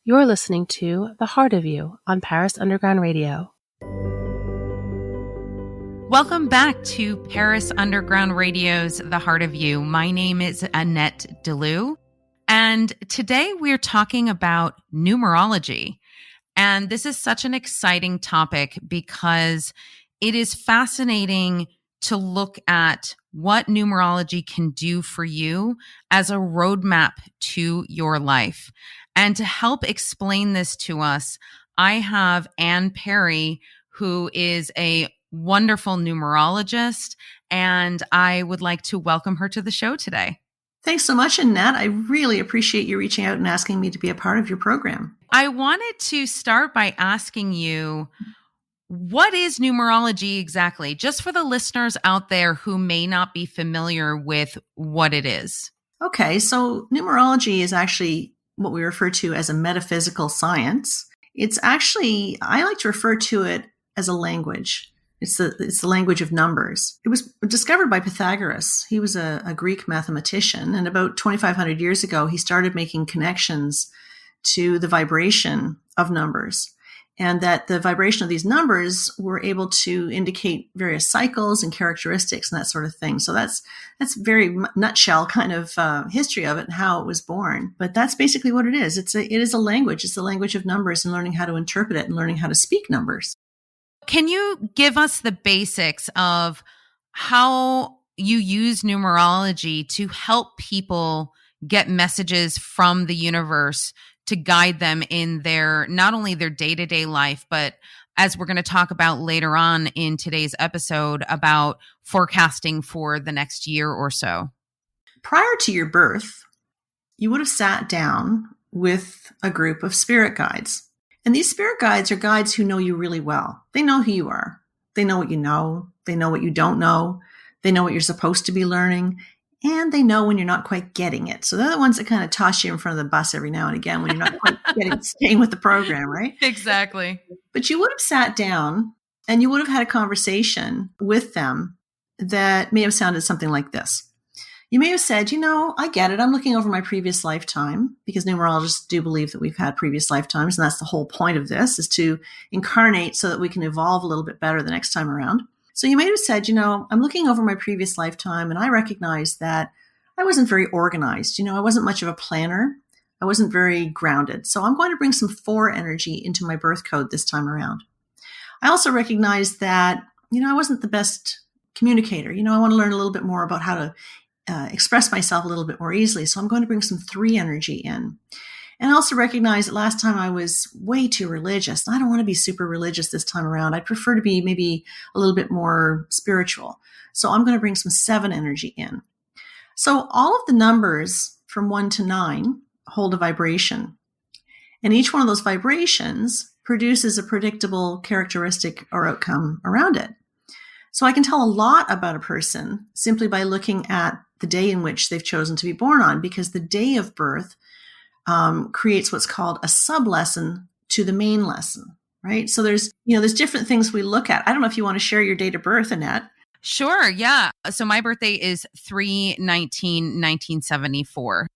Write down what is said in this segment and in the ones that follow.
You're listening to The Heart of You on Paris Underground Radio. Welcome back to Paris Underground Radio's The Heart of You. My name is Annette Deleu, and today we're talking about numerology. And this is such an exciting topic because it is fascinating to look at what numerology can do for you as a roadmap to your life. And to help explain this to us, I have Anne Perry, who is a wonderful numerologist, and I would like to welcome her to the show today. Thanks so much, Annette. I really appreciate you reaching out and asking me to be a part of your program. I wanted to start by asking you, what is numerology exactly? Just for the listeners out there who may not be familiar with what it is. Okay, so numerology is actually what we refer to as a metaphysical science. It's actually, I like to refer to it as a language. It's the language of numbers. It was discovered by Pythagoras. He was a Greek mathematician, and about 2,500 years ago, he started making connections to the vibration of numbers, and that the vibration of these numbers were able to indicate various cycles and characteristics and that sort of thing. So that's very nutshell kind of history of it and how it was born. But that's basically what it is. It is a language. It's the language of numbers and learning how to interpret it and learning how to speak numbers. Can you give us the basics of how you use numerology to help people get messages from the universe to guide them in their, not only their day-to-day life, but as we're going to talk about later on in today's episode about forecasting for the next year or so? Prior to your birth, you would have sat down with a group of spirit guides. And these spirit guides are guides who know you really well. They know who you are. They know what you know. They know what you don't know. They know what you're supposed to be learning. And they know when you're not quite getting it. So they're the ones that kind of toss you in front of the bus every now and again when you're not quite staying with the program, right? Exactly. But you would have sat down and you would have had a conversation with them that may have sounded something like this. You may have said, I get it. I'm looking over my previous lifetime, because numerologists do believe that we've had previous lifetimes. And that's the whole point of this, is to incarnate so that we can evolve a little bit better the next time around. So you may have said, I'm looking over my previous lifetime and I recognize that I wasn't very organized. I wasn't much of a planner. I wasn't very grounded. So I'm going to bring some 4 energy into my birth code this time around. I also recognize that, I wasn't the best communicator. I want to learn a little bit more about how to express myself a little bit more easily. So I'm going to bring some 3 energy in. And I also recognize that last time I was way too religious. I don't want to be super religious this time around. I'd prefer to be maybe a little bit more spiritual. So I'm going to bring some 7 energy in. So all of the numbers from 1 to 9 hold a vibration. And each one of those vibrations produces a predictable characteristic or outcome around it. So I can tell a lot about a person simply by looking at the day in which they've chosen to be born on, because the day of birth creates what's called a sub-lesson to the main lesson, right? So there's different things we look at. I don't know if you want to share your date of birth, Annette. Sure, yeah. So my birthday is 3/19/1974.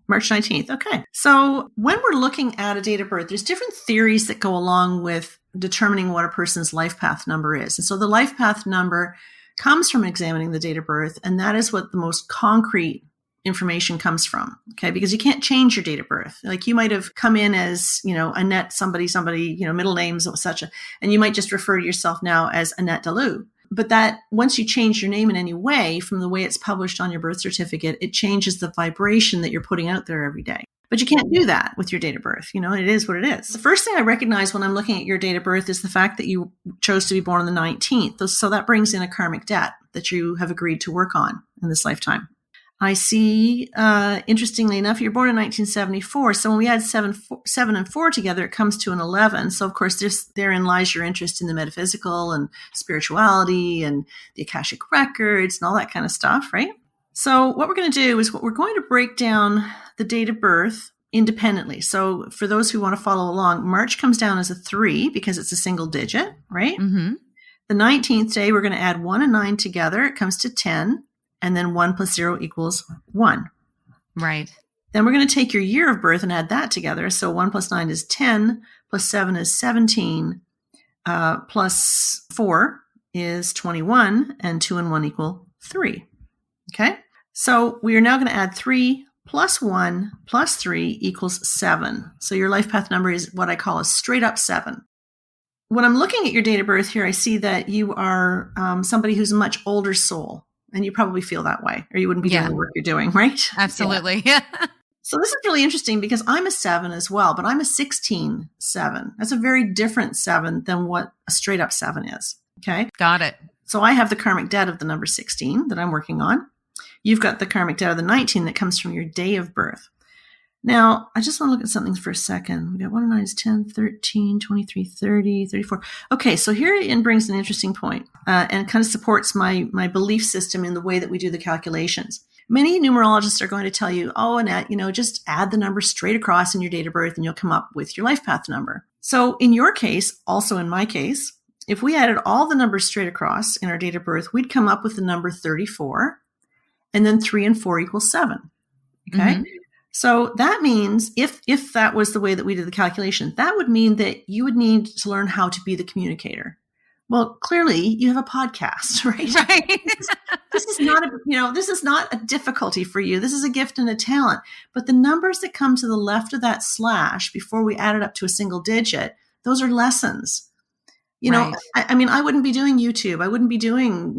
March 19th. Okay. So when we're looking at a date of birth, there's different theories that go along with determining what a person's life path number is. And so the life path number comes from examining the date of birth, and that is what the most concrete information comes from, okay? Because you can't change your date of birth. Like you might have come in as, Annette, somebody, middle names, such a, and you might just refer to yourself now as Annette Deleu. But that once you change your name in any way from the way it's published on your birth certificate, it changes the vibration that you're putting out there every day. But you can't do that with your date of birth. It is what it is. The first thing I recognize when I'm looking at your date of birth is the fact that you chose to be born on the 19th. So that brings in a karmic debt that you have agreed to work on in this lifetime. I see, interestingly enough, you're born in 1974. So when we add 7 and 4 together, it comes to an 11. So of course, therein lies your interest in the metaphysical and spirituality and the Akashic records and all that kind of stuff, right? So what we're going to do is we're going to break down the date of birth independently. So for those who want to follow along, March comes down as a 3 because it's a single digit, right? Mm-hmm. The 19th day, we're going to add 1 and 9 together. It comes to 10. And then 1 plus 0 equals 1. Right. Then we're going to take your year of birth and add that together. So 1 plus 9 is 10, plus 7 is 17, plus 4 is 21, and 2 and 1 equal 3. Okay? So we are now going to add 3 plus 1 plus 3 equals 7. So your life path number is what I call a straight up 7. When I'm looking at your date of birth here, I see that you are somebody who's a much older soul, and you probably feel that way, or you wouldn't be doing the work you're doing, right? Absolutely. Yeah. So this is really interesting because I'm a 7 as well, but I'm a 16-7. That's a very different 7 than what a straight up 7 is. Okay. Got it. So I have the karmic debt of the number 16 that I'm working on. You've got the karmic debt of the 19 that comes from your day of birth. Now, I just want to look at something for a second. We got 1 and 9 is 10, 13, 23, 30, 34. Okay, so here it brings an interesting point, and kind of supports my belief system in the way that we do the calculations. Many numerologists are going to tell you, oh, Annette, just add the number straight across in your date of birth and you'll come up with your life path number. So in your case, also in my case, if we added all the numbers straight across in our date of birth, we'd come up with the number 34, and then 3 and 4 equals 7. Okay? Mm-hmm. So that means if that was the way that we did the calculation, that would mean that you would need to learn how to be the communicator. Well, clearly you have a podcast, right? Right. This is not a difficulty for you. This is a gift and a talent. But the numbers that come to the left of that slash before we add it up to a single digit, those are lessons. Right. I wouldn't be doing YouTube. I wouldn't be doing,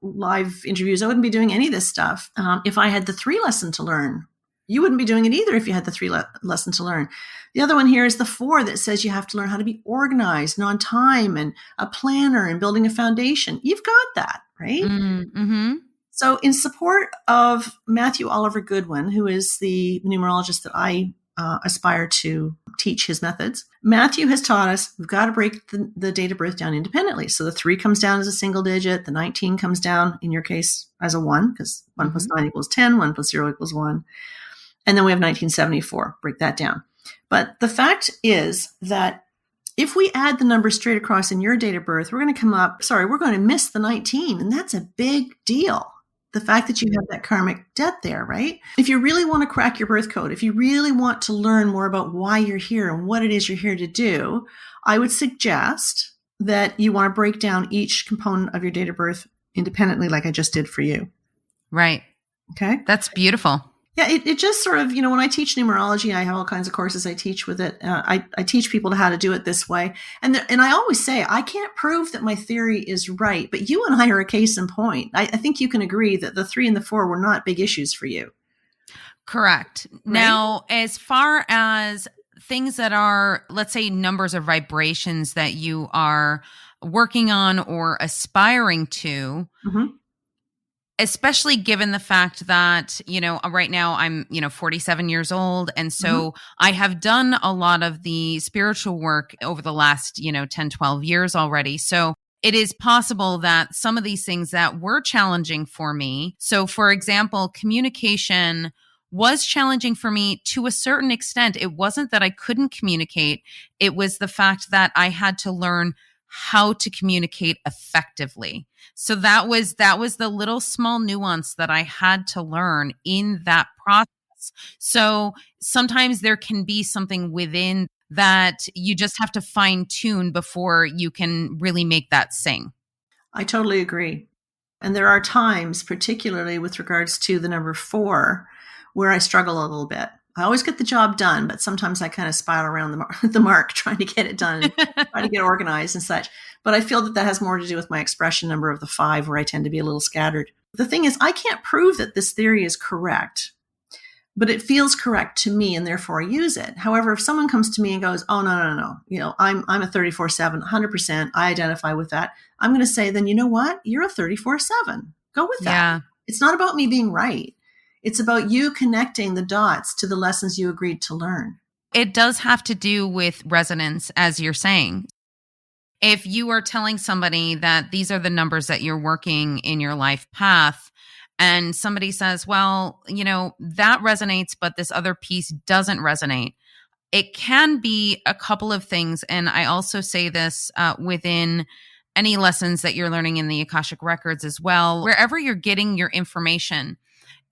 live interviews. I wouldn't be doing any of this stuff if I had the 3 lesson to learn. You wouldn't be doing it either if you had the 3 lesson to learn. The other one here is the 4 that says you have to learn how to be organized and on time and a planner and building a foundation. You've got that, right? Mm-hmm. So in support of Matthew Oliver Goodwin, who is the numerologist that I aspire to teach his methods, Matthew has taught us we've got to break the date of birth down independently. So the 3 comes down as a single digit. The 19 comes down, in your case, as a 1, because 1 plus 9 equals 10, 1 plus 0 equals 1. And then we have 1974, break that down. But the fact is that if we add the number straight across in your date of birth, we're going to miss the 19. And that's a big deal. The fact that you have that karmic debt there, right? If you really want to crack your birth code, if you really want to learn more about why you're here and what it is you're here to do, I would suggest that you want to break down each component of your date of birth independently, like I just did for you. Right. Okay. That's beautiful. Yeah, it just sort of, when I teach numerology, I have all kinds of courses I teach with it. I teach people how to do it this way. And I always say, I can't prove that my theory is right, but you and I are a case in point. I think you can agree that the 3 and the 4 were not big issues for you. Correct. Right? Now, as far as things that are, let's say, numbers or vibrations that you are working on or aspiring to, especially given the fact that, right now I'm, 47 years old. And so I have done a lot of the spiritual work over the last, 10, 12 years already. So it is possible that some of these things that were challenging for me. So for example, communication was challenging for me to a certain extent. It wasn't that I couldn't communicate. It was the fact that I had to learn how to communicate effectively. So that was the little small nuance that I had to learn in that process. So sometimes there can be something within that you just have to fine tune before you can really make that sing. I totally agree. And there are times, particularly with regards to the number 4, where I struggle a little bit. I always get the job done, but sometimes I kind of spiral around the mark trying to get it done, trying to get organized and such. But I feel that has more to do with my expression number of the 5, where I tend to be a little scattered. The thing is, I can't prove that this theory is correct, but it feels correct to me, and therefore I use it. However, if someone comes to me and goes, "Oh, no, I'm a 34/7, 100%. I identify with that," I'm going to say, then you know what? You're a 34/7. Go with that. Yeah. It's not about me being right. It's about you connecting the dots to the lessons you agreed to learn. It does have to do with resonance, as you're saying. If you are telling somebody that these are the numbers that you're working in your life path, and somebody says, well, that resonates, but this other piece doesn't resonate, it can be a couple of things. And I also say this within any lessons that you're learning in the Akashic Records as well, wherever you're getting your information.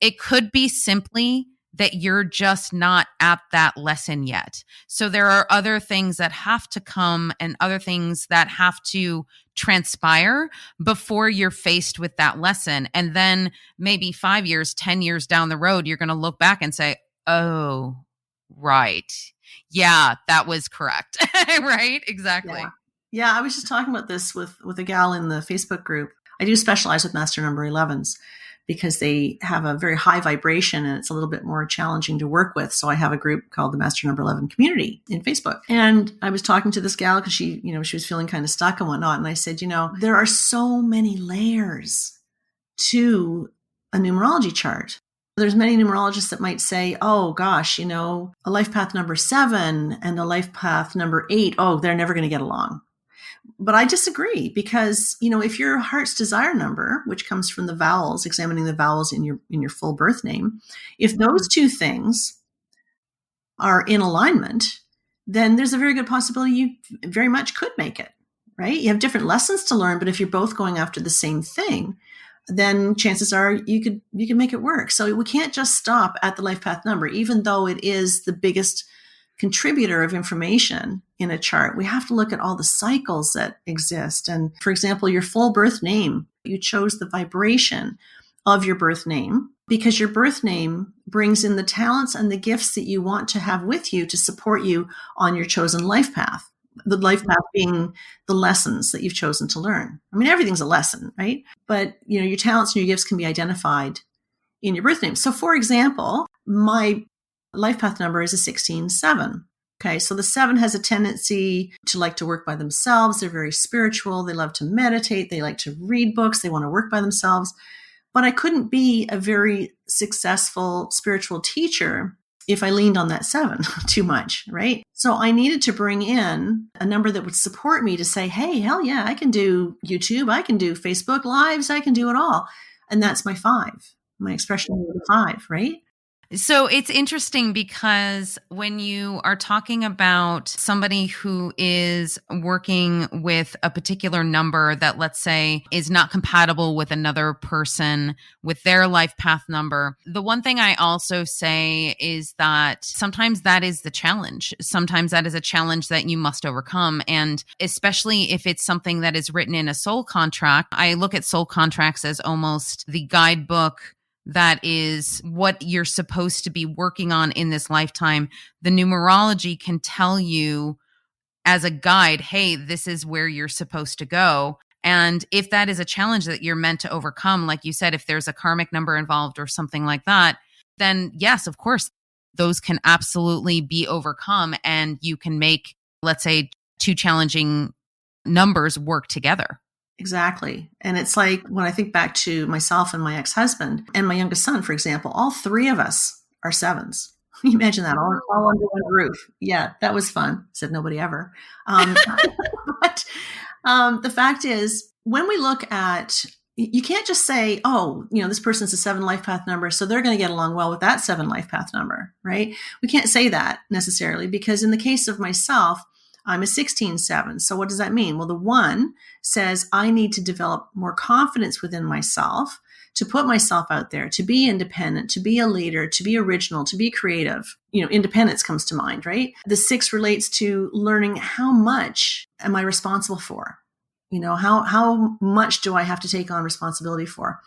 It could be simply that you're just not at that lesson yet. So there are other things that have to come and other things that have to transpire before you're faced with that lesson. And then maybe 5 years, 10 years down the road, you're going to look back and say, oh, right. Yeah, that was correct. Right? Exactly. Yeah, I was just talking about this with a gal in the Facebook group. I do specialize with master number 11s because they have a very high vibration and it's a little bit more challenging to work with. So I have a group called the Master Number 11 Community in Facebook. And I was talking to this gal because she was feeling kind of stuck and whatnot. And I said, there are so many layers to a numerology chart. There's many numerologists that might say, oh gosh, a life path number 7 and a life path number 8, oh, they're never going to get along. But I disagree because, if your heart's desire number, which comes from the vowels, examining the vowels in your full birth name, if those two things are in alignment, then there's a very good possibility you very much could make it, right? You have different lessons to learn, but if you're both going after the same thing, then chances are you could make it work. So we can't just stop at the life path number, even though it is the biggest contributor of information in a chart. We have to look at all the cycles that exist. And for example, your full birth name, you chose the vibration of your birth name because your birth name brings in the talents and the gifts that you want to have with you to support you on your chosen life path. The life path being the lessons that you've chosen to learn. I mean, everything's a lesson, right? But, your talents and your gifts can be identified in your birth name. So for example, my life path number is a 16-7. Okay. So the 7 has a tendency to like to work by themselves. They're very spiritual. They love to meditate. They like to read books. They want to work by themselves. But I couldn't be a very successful spiritual teacher if I leaned on that 7 too much, right? So I needed to bring in a number that would support me to say, hey, hell yeah, I can do YouTube. I can do Facebook Lives. I can do it all. And that's my 5, my expression of the 5, right? So it's interesting because when you are talking about somebody who is working with a particular number that, let's say, is not compatible with another person with their life path number, the one thing I also say is that sometimes that is the challenge. Sometimes that is a challenge that you must overcome. And especially if it's something that is written in a soul contract, I look at soul contracts as almost the guidebook that is what you're supposed to be working on in this lifetime. The numerology can tell you as a guide, hey, this is where you're supposed to go. And if that is a challenge that you're meant to overcome, like you said, if there's a karmic number involved or something like that, then yes, of course, those can absolutely be overcome and you can make, let's say, 2 challenging numbers work together. Exactly. And it's like when I think back to myself and my ex-husband and my youngest son, for example, all 3 of us are 7s. Can you imagine that? All under one roof. Yeah, that was fun. Said nobody ever. But the fact is, when we look at, you can't just say, oh, this person's a 7 life path number, so they're going to get along well with that 7 life path number, right? We can't say that necessarily because in the case of myself, I'm a 16-7. So what does that mean? Well, the 1 says I need to develop more confidence within myself, to put myself out there, to be independent, to be a leader, to be original, to be creative. Independence comes to mind, right? The 6 relates to learning how much am I responsible for? How much do I have to take on responsibility for?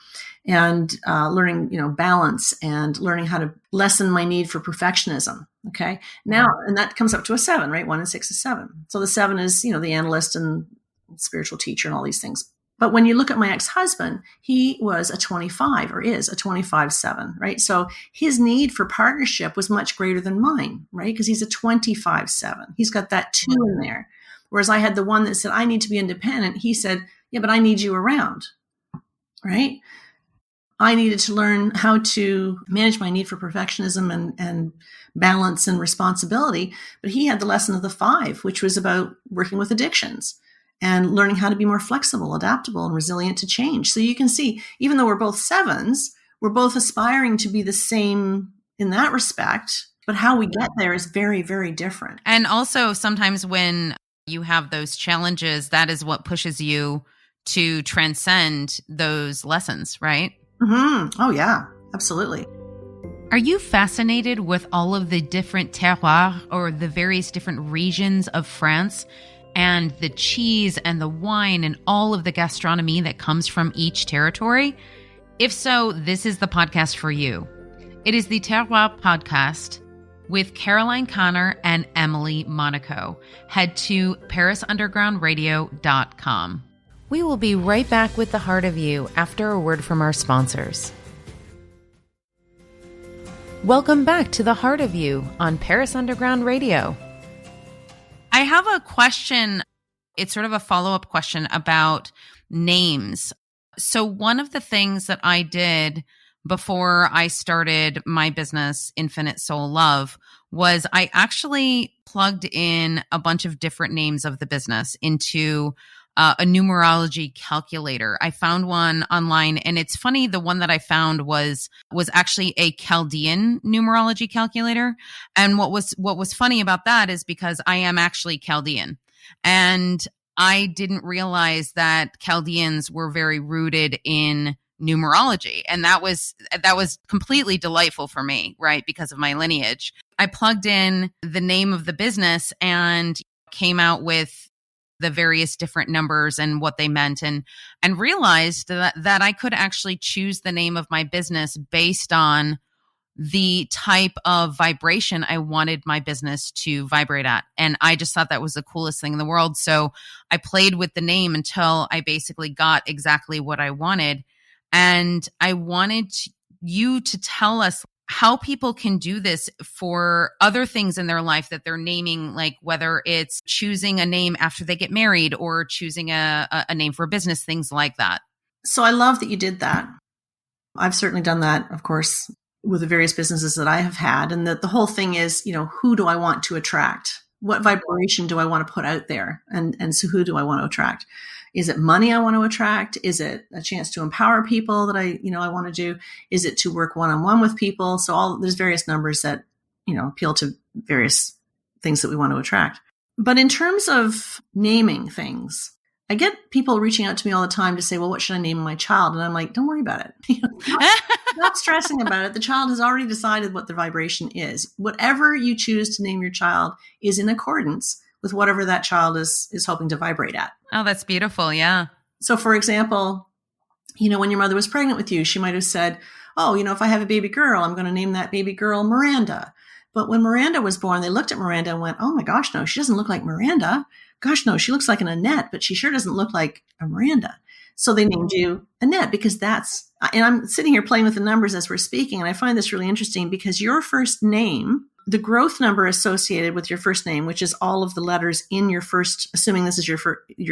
And learning, balance and learning how to lessen my need for perfectionism. Okay. Now, and that comes up to a 7, right? 1 and 6 is 7. So the 7 is, the analyst and spiritual teacher and all these things. But when you look at my ex-husband, he was a 25 or is a 25-7, right? So his need for partnership was much greater than mine, right? Because he's a 25-7. He's got that 2 in there. Whereas I had the 1 that said, I need to be independent. He said, yeah, but I need you around, right? I needed to learn how to manage my need for perfectionism and balance and responsibility. But he had the lesson of the 5, which was about working with addictions and learning how to be more flexible, adaptable, and resilient to change. So you can see, even though we're both 7s, we're both aspiring to be the same in that respect. But how we get there is very, very different. And also sometimes when you have those challenges, that is what pushes you to transcend those lessons, right? Mm-hmm. Oh, yeah, absolutely. Are you fascinated with all of the different terroirs or the various different regions of France and the cheese and the wine and all of the gastronomy that comes from each territory? If so, this is the podcast for you. It is the Terroir Podcast with Caroline Connor and Emily Monaco. Head to parisundergroundradio.com. We will be right back with the Heart of You after a word from our sponsors. Welcome back to the Heart of You on Paris Underground Radio. I have a question. It's sort of a follow-up question about names. So one of the things that I did before I started my business, Infinite Soul Love, was I actually plugged in a bunch of different names of the business into a numerology calculator. I found one online, and it's funny. The one that I found was actually a Chaldean numerology calculator. And what was funny about that is because I am actually Chaldean, and I didn't realize that Chaldeans were very rooted in numerology. And that was completely delightful for me, right? Because of my lineage. I plugged in the name of the business and came out with the various different numbers and what they meant, and realized that I could actually choose the name of my business based on the type of vibration I wanted my business to vibrate at. And I just thought that was the coolest thing in the world. So I played with the name until I basically got exactly what I wanted. And I wanted you to tell us how people can do this for other things in their life that they're naming, like whether it's choosing a name after they get married or choosing a name for a business, things like that. So I love that you did that. I've certainly done that, of course, with the various businesses that I have had. And that the whole thing is, who do I want to attract? What vibration do I want to put out there? And so who do I want to attract? Is it money I want to attract? Is it a chance to empower people that I want to do? Is it to work one-on-one with people? So there's various numbers that, appeal to various things that we want to attract. But in terms of naming things, I get people reaching out to me all the time to say, well, what should I name my child? And I'm like, don't worry about it. Not stressing about it. The child has already decided what the vibration is. Whatever you choose to name your child is in accordance with whatever that child is hoping to vibrate at. Oh, that's beautiful. Yeah. So for example, when your mother was pregnant with you, she might have said, oh, if I have a baby girl, I'm going to name that baby girl Miranda. But when Miranda was born, they looked at Miranda and went, oh my gosh, no, she doesn't look like Miranda. Gosh, no, she looks like an Annette, but she sure doesn't look like a Miranda. So they named you Annette because and I'm sitting here playing with the numbers as we're speaking. And I find this really interesting because your first name, the growth number associated with your first name, which is all of the letters in your first, assuming this is your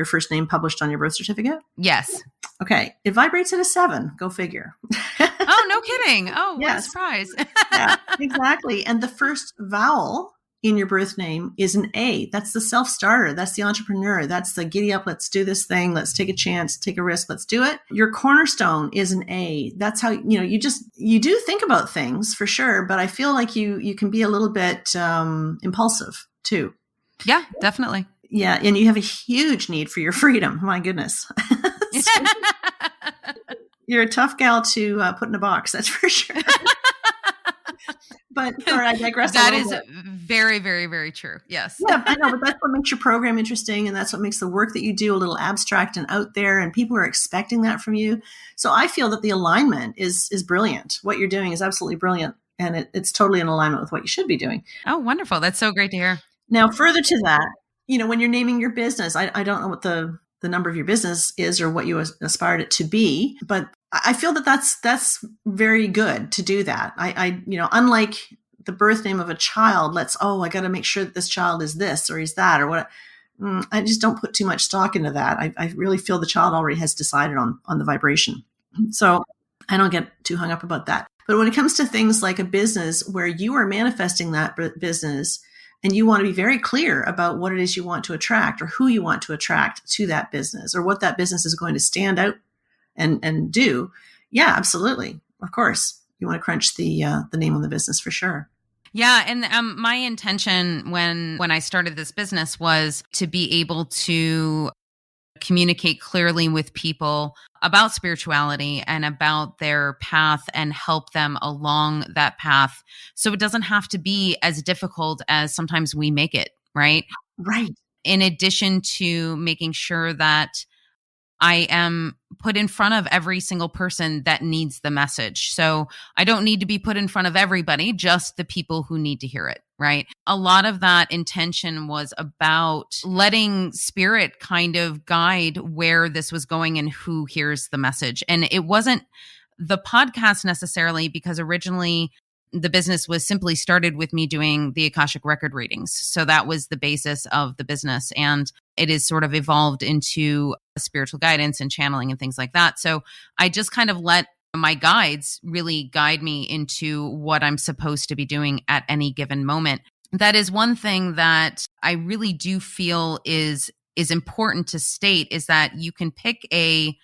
first name published on your birth certificate. Yes. Okay. It vibrates at a 7. Go figure. Oh, no kidding. Oh, yes. What a surprise. Yeah, exactly. And the first vowel in your birth name is an A. That's the self-starter. That's the entrepreneur. That's the giddy up. Let's do this thing. Let's take a chance, take a risk. Let's do it. Your cornerstone is an A. That's how, you do think about things for sure, but I feel like you can be a little bit impulsive too. Yeah, definitely. Yeah. And you have a huge need for your freedom. My goodness. You're a tough gal to put in a box. That's for sure. But sorry, I digress. That is very, very, very true. Yes. Yeah, I know, but that's what makes your program interesting, and that's what makes the work that you do a little abstract and out there, and people are expecting that from you. So I feel that the alignment is brilliant. What you're doing is absolutely brilliant, and it's totally in alignment with what you should be doing. Oh, wonderful. That's so great to hear. Now, further to that, when you're naming your business, I don't know what the number of your business is or what you aspired it to be, but I feel that that's very good to do that. I unlike the birth name of a child, I got to make sure that this child is this or he's that or what. I just don't put too much stock into that. I really feel the child already has decided on the vibration. So I don't get too hung up about that. But when it comes to things like a business where you are manifesting that business and you want to be very clear about what it is you want to attract or who you want to attract to that business or what that business is going to stand out and do. Yeah, absolutely. Of course. You want to crunch the name on the business for sure. Yeah. And my intention when I started this business was to be able to communicate clearly with people about spirituality and about their path and help them along that path. So it doesn't have to be as difficult as sometimes we make it, right? Right. In addition to making sure that I am put in front of every single person that needs the message. So I don't need to be put in front of everybody, just the people who need to hear it, right? A lot of that intention was about letting spirit kind of guide where this was going and who hears the message. And it wasn't the podcast necessarily, because originally the business was simply started with me doing the Akashic record readings. So that was the basis of the business. And it is sort of evolved into spiritual guidance and channeling and things like that. So I just kind of let my guides really guide me into what I'm supposed to be doing at any given moment. That is one thing that I really do feel is important to state, is that you can pick a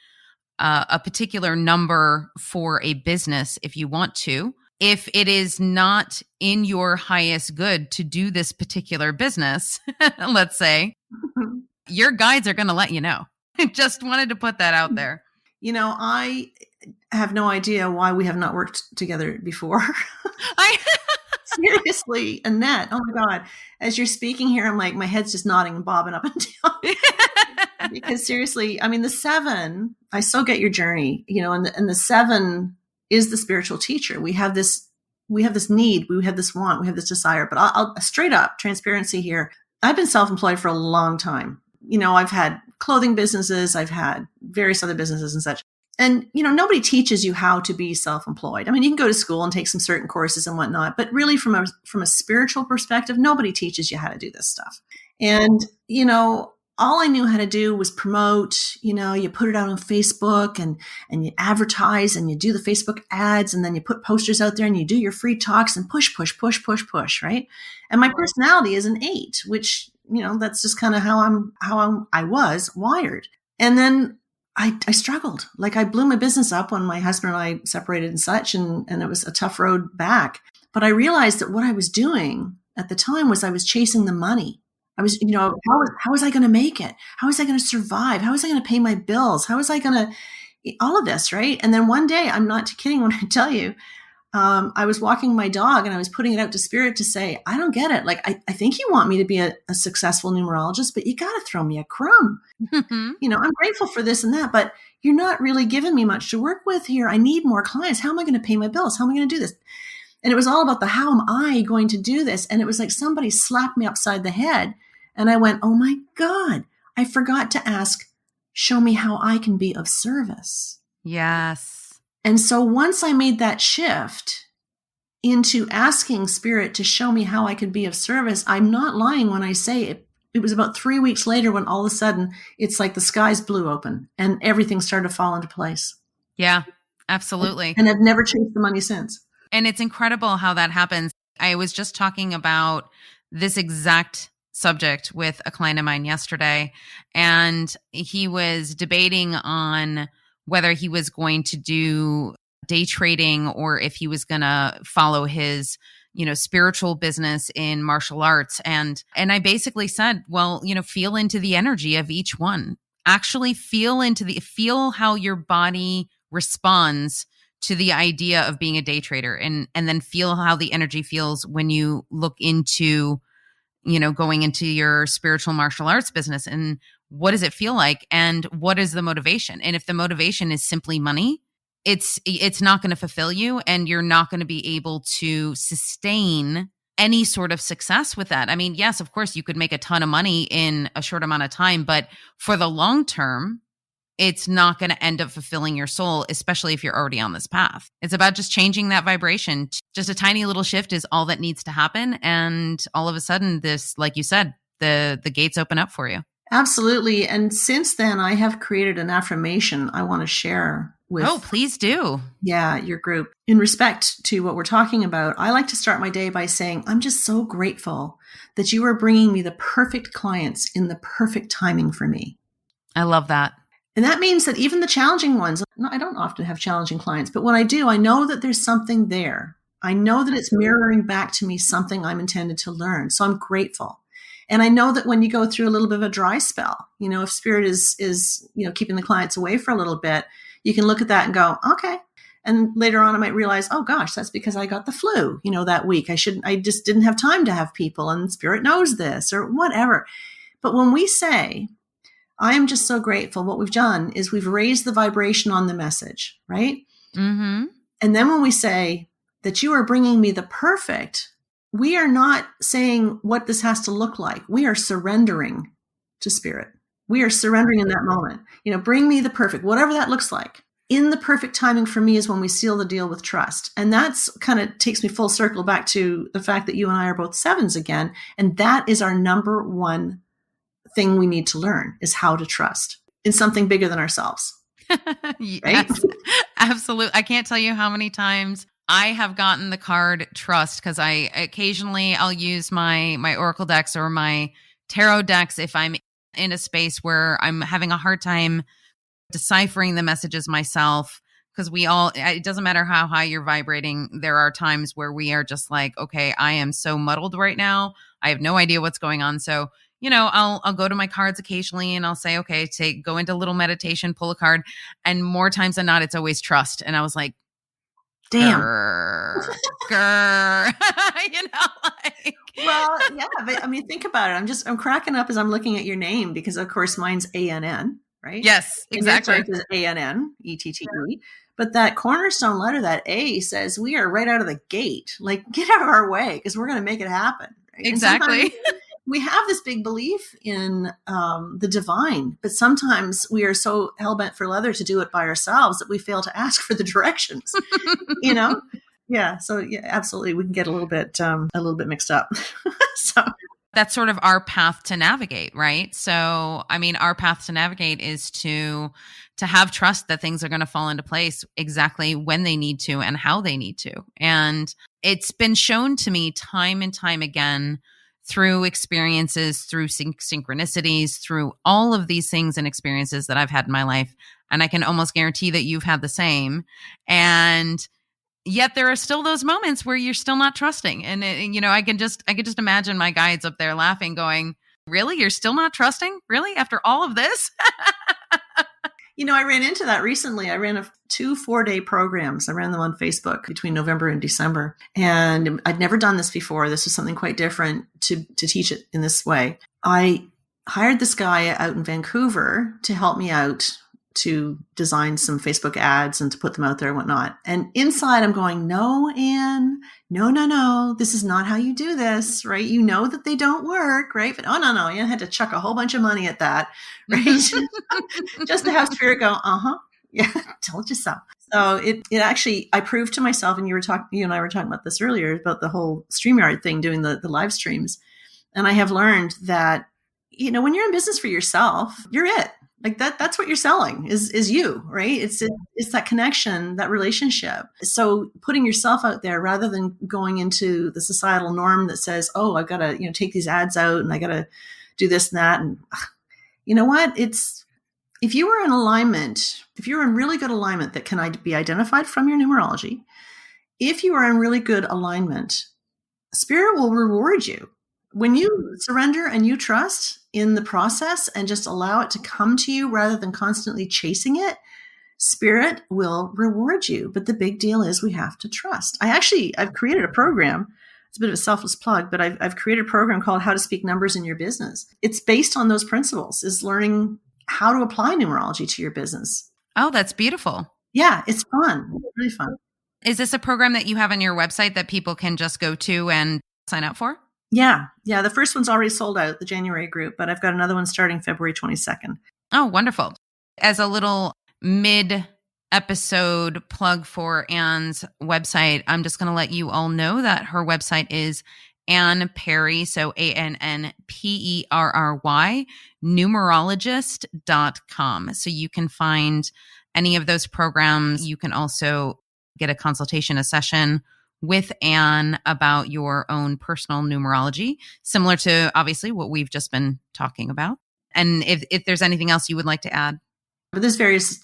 particular number for a business if you want to. If it is not in your highest good to do this particular business, let's say, your guides are going to let you know. Just wanted to put that out there. You know, I have no idea why we have not worked together before. Seriously, Annette. Oh my God. As you're speaking here, I'm like, my head's just nodding and bobbing up and down. Because seriously, I mean, the 7, I so get your journey, you know, and the 7 is the spiritual teacher. We have this need, we have this want, we have this desire. But I'll straight up transparency here. I've been self-employed for a long time. You know, I've had clothing businesses, I've had various other businesses and such. And, you know, nobody teaches you how to be self-employed. I mean, you can go to school and take some certain courses and whatnot, but really from a spiritual perspective, nobody teaches you how to do this stuff. And, you know, all I knew how to do was promote. You know, you put it out on Facebook and you advertise and you do the Facebook ads, and then you put posters out there and you do your free talks and push, right? And my personality is an 8, which, you know, that's just kind of how I was wired. And then I struggled. Like, I blew my business up when my husband and I separated and such, and it was a tough road back. But I realized that what I was doing at the time was I was chasing the money. I was, you know, how was I going to make it? How was I going to survive? How was I going to pay my bills? How was I going to, all of this, right? And then one day, I'm not kidding when I tell you, I was walking my dog and I was putting it out to spirit to say, I don't get it. Like, I think you want me to be a successful numerologist, but you got to throw me a crumb. Mm-hmm. You know, I'm grateful for this and that, but you're not really giving me much to work with here. I need more clients. How am I going to pay my bills? How am I going to do this? And it was all about the, how am I going to do this? And it was like somebody slapped me upside the head. And I went, oh my God, I forgot to ask, show me how I can be of service. Yes. And so once I made that shift into asking spirit to show me how I could be of service, I'm not lying when I say it. It was about 3 weeks later when all of a sudden it's like the skies blew open and everything started to fall into place. Yeah, absolutely. And I've never chased the money since. And it's incredible how that happens. I was just talking about this exact subject with a client of mine yesterday, and he was debating on whether he was going to do day trading or if he was going to follow his, you know, spiritual business in martial arts. And I basically said, well, you know, feel into the energy of each one. Actually feel how your body responds to the idea of being a day trader, and then feel how the energy feels when you look into, you know, going into your spiritual martial arts business, and what does it feel like, and what is the motivation? And if the motivation is simply money, it's not going to fulfill you, and you're not going to be able to sustain any sort of success with that. I mean, yes, of course you could make a ton of money in a short amount of time, but for the long term, it's not going to end up fulfilling your soul, especially if you're already on this path. It's about just changing that vibration. Just a tiny little shift is all that needs to happen. And all of a sudden, this, like you said, the gates open up for you. Absolutely. And since then, I have created an affirmation I want to share with. Oh, please do. Yeah, your group. In respect to what we're talking about, I like to start my day by saying, I'm just so grateful that you are bringing me the perfect clients in the perfect timing for me. I love that. And that means that even the challenging ones, I don't often have challenging clients, but when I do, I know that there's something there. I know that it's mirroring back to me something I'm intended to learn. So I'm grateful. And I know that when you go through a little bit of a dry spell, if spirit is keeping the clients away for a little bit, you can look at that and go, okay. And later on, I might realize, oh gosh, that's because I got the flu, that week. I just didn't have time to have people, and spirit knows this, or whatever. But when we say, I am just so grateful, what we've done is we've raised the vibration on the message, right? Mm-hmm. And then when we say that you are bringing me the perfect, we are not saying what this has to look like. We are surrendering to spirit. We are surrendering in that moment. Bring me the perfect, whatever that looks like. In the perfect timing for me is when we seal the deal with trust. And that's kind of takes me full circle back to the fact that you and I are both 7s again. And that is our number one thing we need to learn, is how to trust in something bigger than ourselves. Yes, right? Absolutely. I can't tell you how many times I have gotten the card trust, because I'll use my Oracle decks or my tarot decks if I'm in a space where I'm having a hard time deciphering the messages myself, because it doesn't matter how high you're vibrating. There are times where we are just like, okay, I am so muddled right now. I have no idea what's going on. So, I'll go to my cards occasionally and I'll say, okay, go into a little meditation, pull a card. And more times than not, it's always trust. And I was like, damn. Grr. Well, yeah, but I mean, think about it. I'm cracking up as I'm looking at your name, because of course mine's ANN. Right? Yes, exactly. And yours is ANNETTE. But that cornerstone letter, that A, says we are right out of the gate. Like, get out of our way, because we're going to make it happen. Right? Exactly. We have this big belief in the divine, but sometimes we are so hell-bent for leather to do it by ourselves that we fail to ask for the directions. Yeah. So yeah, absolutely, we can get a little bit mixed up. So. That's sort of our path to navigate, right? So, I mean, our path to navigate is to have trust that things are going to fall into place exactly when they need to and how they need to. And it's been shown to me time and time again through experiences, through synchronicities, through all of these things and experiences that I've had in my life. And I can almost guarantee that you've had the same. And yet there are still those moments where you're still not trusting. And I can just imagine my guides up there laughing, going, really? You're still not trusting? Really? After all of this? I ran into that recently. I ran 2 4-day programs. I ran them on Facebook between November and December. And I'd never done this before. This was something quite different to teach it in this way. I hired this guy out in Vancouver to help me out to design some Facebook ads and to put them out there and whatnot. And inside I'm going, no, Anne, no. This is not how you do this, right? You know that they don't work, right? But no. Anne had to chuck a whole bunch of money at that, right? Just to have spirit go, yeah, told you so. So it actually, I proved to myself, and you and I were talking about this earlier, about the whole StreamYard thing, doing the live streams. And I have learned that, when you're in business for yourself, you're it. Like that's what you're selling is you, right? It's that connection, that relationship. So putting yourself out there rather than going into the societal norm that says, oh, I've got to, take these ads out and I got to do this and that. And you know what? If you were in alignment, if you're in really good alignment that can be identified from your numerology, if you are in really good alignment, spirit will reward you. When you surrender and you trust in the process and just allow it to come to you rather than constantly chasing it, spirit will reward you. But the big deal is we have to trust. I've created a program. It's a bit of a selfless plug, but I've created a program called How to Speak Numbers in Your Business. It's based on those principles, is learning how to apply numerology to your business. Oh, that's beautiful. Yeah, it's fun. It's really fun. Is this a program that you have on your website that people can just go to and sign up for? Yeah. The first one's already sold out, the January group, but I've got another one starting February 22nd. Oh, wonderful. As a little mid-episode plug for Anne's website, I'm just going to let you all know that her website is Anne Perry, so ANNPERRY, numerologist.com. So you can find any of those programs. You can also get a consultation, a session with Anne about your own personal numerology, similar to obviously what we've just been talking about. And if there's anything else you would like to add. There's various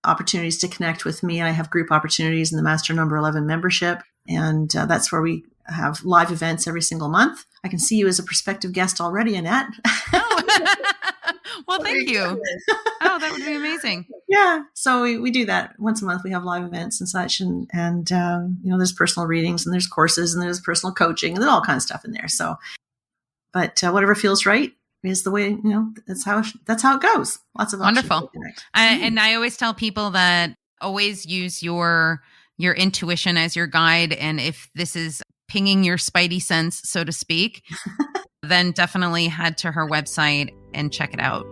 opportunities to connect with me. I have group opportunities in the Master Number 11 membership. And that's where we have live events every single month. I can see you as a prospective guest already, Annette. Oh, well, thank you. Oh, that would be amazing. Yeah. So we do that once a month. We have live events and such. And there's personal readings and there's courses and there's personal coaching and there's all kinds of stuff in there. So, but whatever feels right is the way, that's how it goes. Lots of wonderful. And I always tell people that always use your intuition as your guide. And if this is pinging your spidey sense, so to speak, then definitely head to her website and check it out.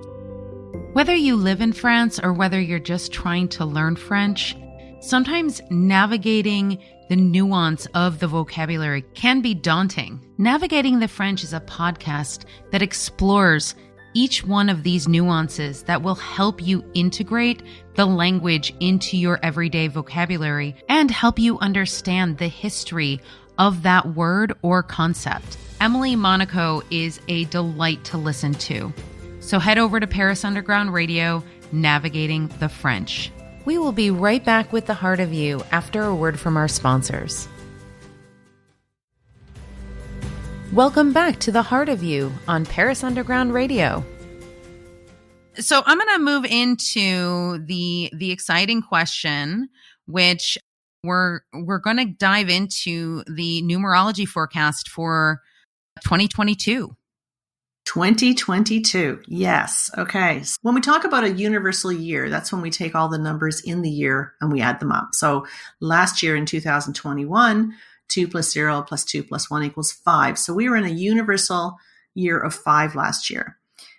Whether you live in France or whether you're just trying to learn French, sometimes navigating the nuance of the vocabulary can be daunting. Navigating the French is a podcast that explores each one of these nuances that will help you integrate the language into your everyday vocabulary and help you understand the history of that word or concept. Emily Monaco is a delight to listen to. So head over to Paris Underground Radio, Navigating the French. We will be right back with the heart of you after a word from our sponsors. Welcome back to the heart of you on Paris Underground Radio. So I'm going to move into the exciting question, which we're going to dive into the numerology forecast for 2022. 2022. Yes. Okay. So when we talk about a universal year, that's when we take all the numbers in the year and we add them up. So last year in 2021, 2 plus 0 plus 2 plus 1 equals 5. So we were in a universal year of 5 last year.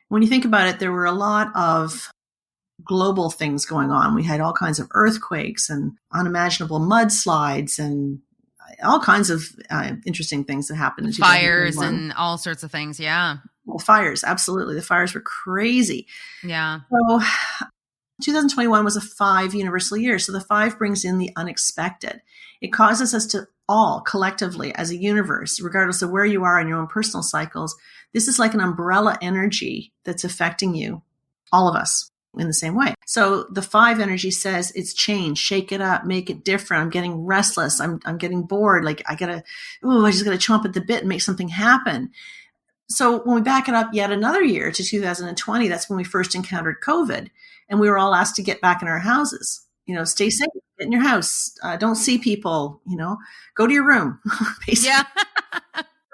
When you think about it, there were a lot of global things going on. We had all kinds of earthquakes and unimaginable mudslides and all kinds of interesting things that happened. Fires and all sorts of things. Yeah. Well, fires. Absolutely. The fires were crazy. Yeah. So 2021 was a 5 universal year. So the 5 brings in the unexpected. It causes us to all collectively as a universe, regardless of where you are in your own personal cycles, this is like an umbrella energy that's affecting you, all of us, in the same way. So the 5 energy says it's change, shake it up, make it different. I'm getting restless. I'm getting bored. Like I just gotta chomp at the bit and make something happen. So when we back it up yet another year to 2020, that's when we first encountered COVID, and we were all asked to get back in our houses. Stay safe, get in your house, don't see people, go to your room, basically. Yeah.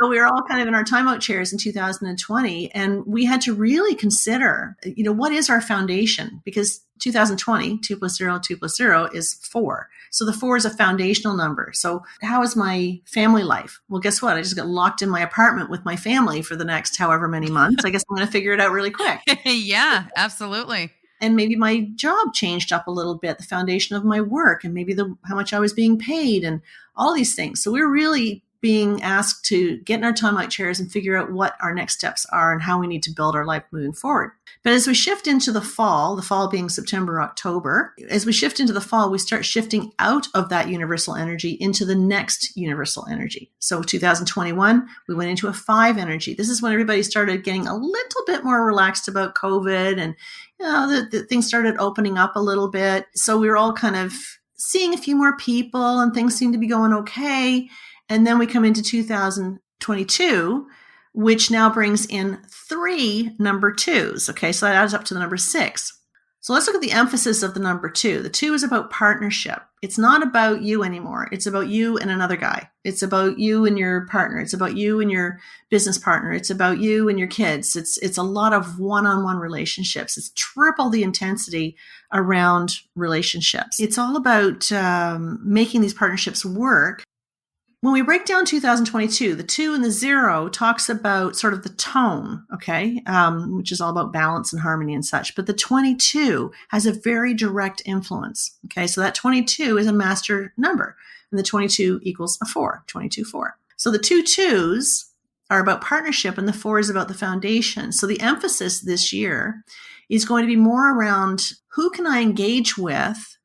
So we were all kind of in our timeout chairs in 2020, and we had to really consider, what is our foundation? Because 2020, 2 plus 0, 2 plus 0 is 4. So the 4 is a foundational number. So how is my family life? Well, guess what? I just got locked in my apartment with my family for the next however many months. I guess I'm going to figure it out really quick. Yeah, absolutely. And maybe my job changed up a little bit, the foundation of my work, and maybe how much I was being paid and all these things. So we're really being asked to get in our timeout chairs and figure out what our next steps are and how we need to build our life moving forward. But as we shift into the fall being September, October, as we shift into the fall, we start shifting out of that universal energy into the next universal energy. So 2021, we went into a 5 energy. This is when everybody started getting a little bit more relaxed about COVID, and the things started opening up a little bit. So we were all kind of seeing a few more people and things seemed to be going okay. And then we come into 2022, which now brings in 3 number 2s. Okay, so that adds up to the number 6. So let's look at the emphasis of the number 2. The 2 is about partnership. It's not about you anymore. It's about you and another guy. It's about you and your partner. It's about you and your business partner. It's about you and your kids. It's a lot of one-on-one relationships. It's triple the intensity around relationships. It's all about making these partnerships work. When we break down 2022, the 2 and the 0 talks about sort of the tone, okay, which is all about balance and harmony and such. But the 22 has a very direct influence, okay? So that 22 is a master number, and the 22 equals a 4, 22, 4. So the 2 2s are about partnership, and the 4 is about the foundation. So the emphasis this year is going to be more around who can I engage with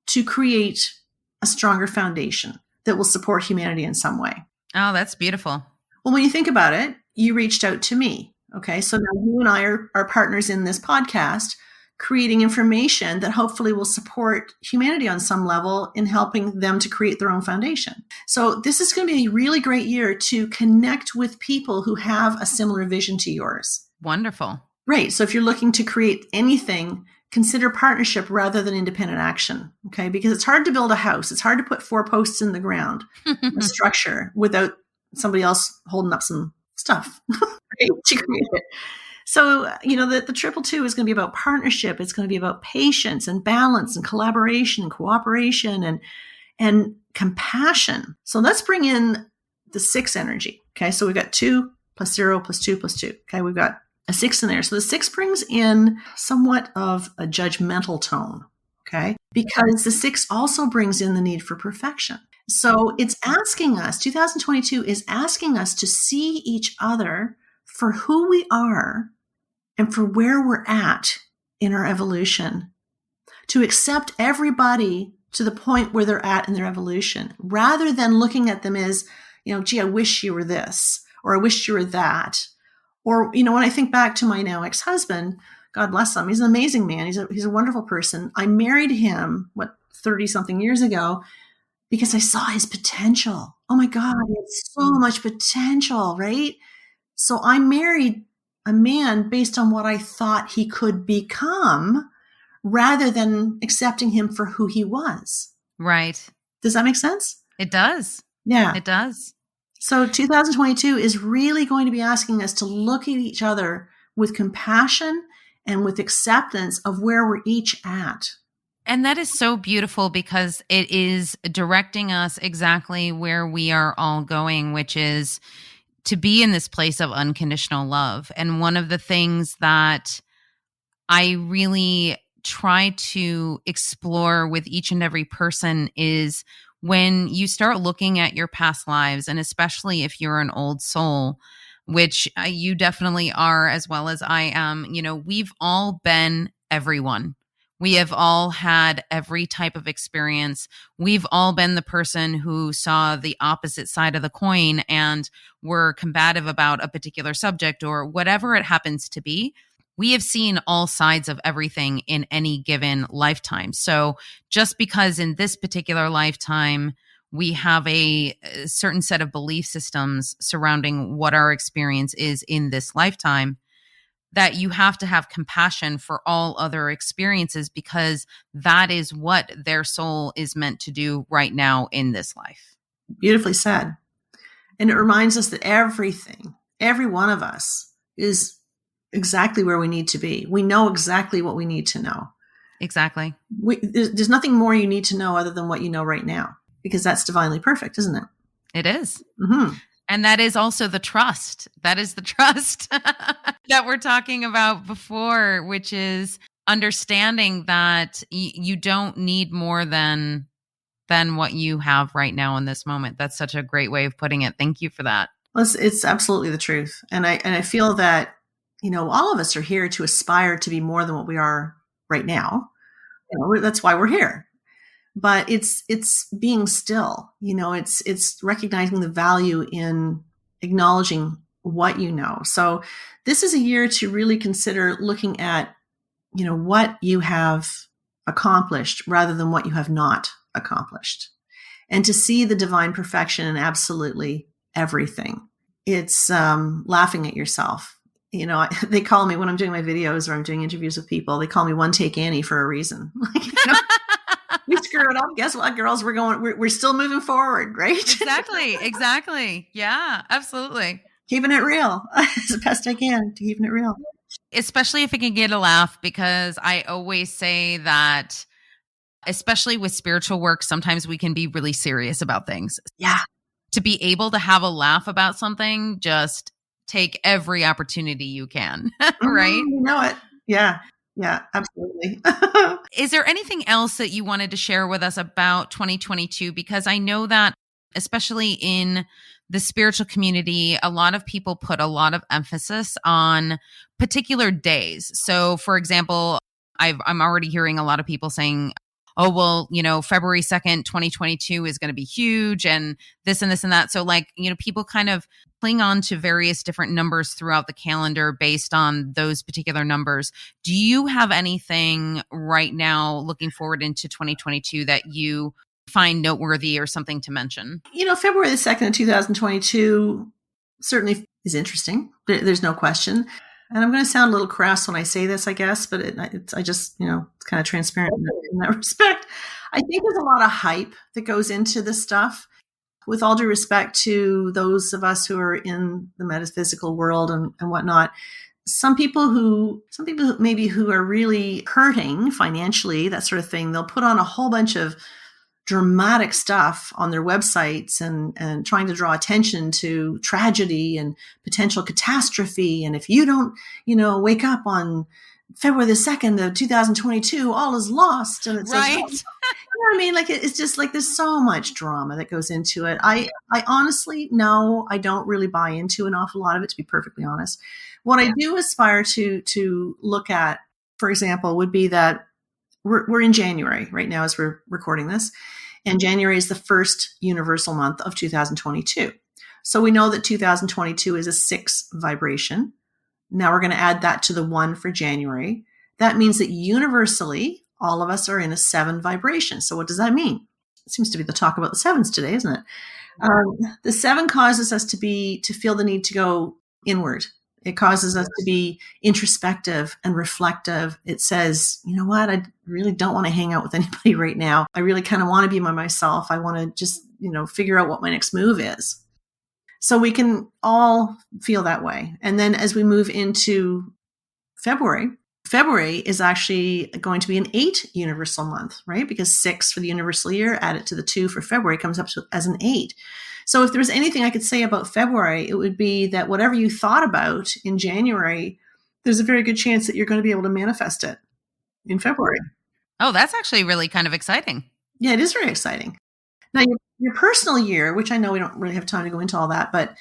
to create a stronger foundation that will support humanity in some way. Oh, that's beautiful. Well, when you think about it, you reached out to me. Okay. So now you and I are partners in this podcast creating information that hopefully will support humanity on some level in helping them to create their own foundation. So this is going to be a really great year to connect with people who have a similar vision to yours. Wonderful. Right. So if you're looking to create anything, consider partnership rather than independent action. Okay. Because it's hard to build a house. It's hard to put 4 posts in the ground, a structure, without somebody else holding up some stuff right, to create it. So, the 222 is going to be about partnership. It's going to be about patience and balance and collaboration and cooperation and compassion. So let's bring in the 6 energy. Okay. So we've got 2 plus 0 plus 2 plus 2. Okay. We've got a 6 in there. So the 6 brings in somewhat of a judgmental tone. Okay. Because the 6 also brings in the need for perfection. So it's asking us, 2022 is asking us to see each other for who we are and for where we're at in our evolution, to accept everybody to the point where they're at in their evolution, rather than looking at them as, gee, I wish you were this, or I wish you were that. Or, when I think back to my now ex-husband, God bless him, he's an amazing man. He's a wonderful person. I married him, 30 something years ago, because I saw his potential. Oh my God, he had so much potential, right? So I married a man based on what I thought he could become, rather than accepting him for who he was. Right. Does that make sense? It does. Yeah. It does. So 2022 is really going to be asking us to look at each other with compassion and with acceptance of where we're each at. And that is so beautiful, because it is directing us exactly where we are all going, which is to be in this place of unconditional love. And one of the things that I really try to explore with each and every person is when you start looking at your past lives, and especially if you're an old soul, which you definitely are, as well as I am, we've all been everyone. We have all had every type of experience. We've all been the person who saw the opposite side of the coin and were combative about a particular subject or whatever it happens to be. We have seen all sides of everything in any given lifetime. So just because in this particular lifetime, we have a certain set of belief systems surrounding what our experience is in this lifetime, that you have to have compassion for all other experiences, because that is what their soul is meant to do right now in this life. Beautifully said. And it reminds us that everything, every one of us, is exactly where we need to be. We know exactly what we need to know. Exactly. There's nothing more you need to know other than what you know right now, because that's divinely perfect, isn't it? It is. Mm-hmm. And that is also the trust. That is the trust that we're talking about before, which is understanding that you don't need more than what you have right now in this moment. That's such a great way of putting it. Thank you for that. Well, it's absolutely the truth. And I feel that, all of us are here to aspire to be more than what we are right now. That's why we're here. But it's being still, it's recognizing the value in acknowledging what you know. So this is a year to really consider looking at, what you have accomplished rather than what you have not accomplished, and to see the divine perfection in absolutely everything. It's laughing at yourself. They call me, when I'm doing my videos or I'm doing interviews with people, they call me One Take Annie for a reason. We screw it up. Guess what, girls? We're still moving forward, right? Exactly. Yeah, absolutely. Keeping it real as the best I can, to keeping it real. Especially if it can get a laugh, because I always say that, especially with spiritual work, sometimes we can be really serious about things. Yeah. To be able to have a laugh about something, just take every opportunity you can, right? You know it. Yeah. Yeah, absolutely. Is there anything else that you wanted to share with us about 2022? Because I know that, especially in the spiritual community, a lot of people put a lot of emphasis on particular days. So, for example, I'm already hearing a lot of people saying, oh, well, February 2nd, 2022 is going to be huge and this and this and that. So like, people kind of cling on to various different numbers throughout the calendar based on those particular numbers. Do you have anything right now looking forward into 2022 that you find noteworthy or something to mention? February the 2nd of 2022 certainly is interesting. There's no question. And I'm going to sound a little crass when I say this, I guess, but it's kind of transparent in that respect. I think there's a lot of hype that goes into this stuff. With all due respect to those of us who are in the metaphysical world and whatnot, some people maybe who are really hurting financially, that sort of thing, they'll put on a whole bunch of dramatic stuff on their websites and trying to draw attention to tragedy and potential catastrophe. And if you don't, wake up on February the 2nd of 2022, all is lost. And it's right. Like, I mean, like, it's just like, there's so much drama that goes into it. I honestly, no, I don't really buy into an awful lot of it, to be perfectly honest. What I do aspire to look at, for example, would be that we're in January right now as we're recording this. And January is the first universal month of 2022. So we know that 2022 is a 6 vibration. Now we're going to add that to the 1 for January. That means that universally, all of us are in a 7 vibration. So what does that mean? It seems to be the talk about the 7s today, isn't it? The 7 causes us to feel the need to go inward. It causes us to be introspective and reflective. It says, you know what? I really don't want to hang out with anybody right now. I really kind of want to be by myself. I want to just, figure out what my next move is. So we can all feel that way. And then as we move into February is actually going to be an 8 universal month, right? Because 6 for the universal year, add it to the 2 for February, comes up as an 8. So if there was anything I could say about February, it would be that whatever you thought about in January, there's a very good chance that you're going to be able to manifest it in February. Oh, that's actually really kind of exciting. Yeah, it is very exciting. Now, your personal year, which I know we don't really have time to go into all that, but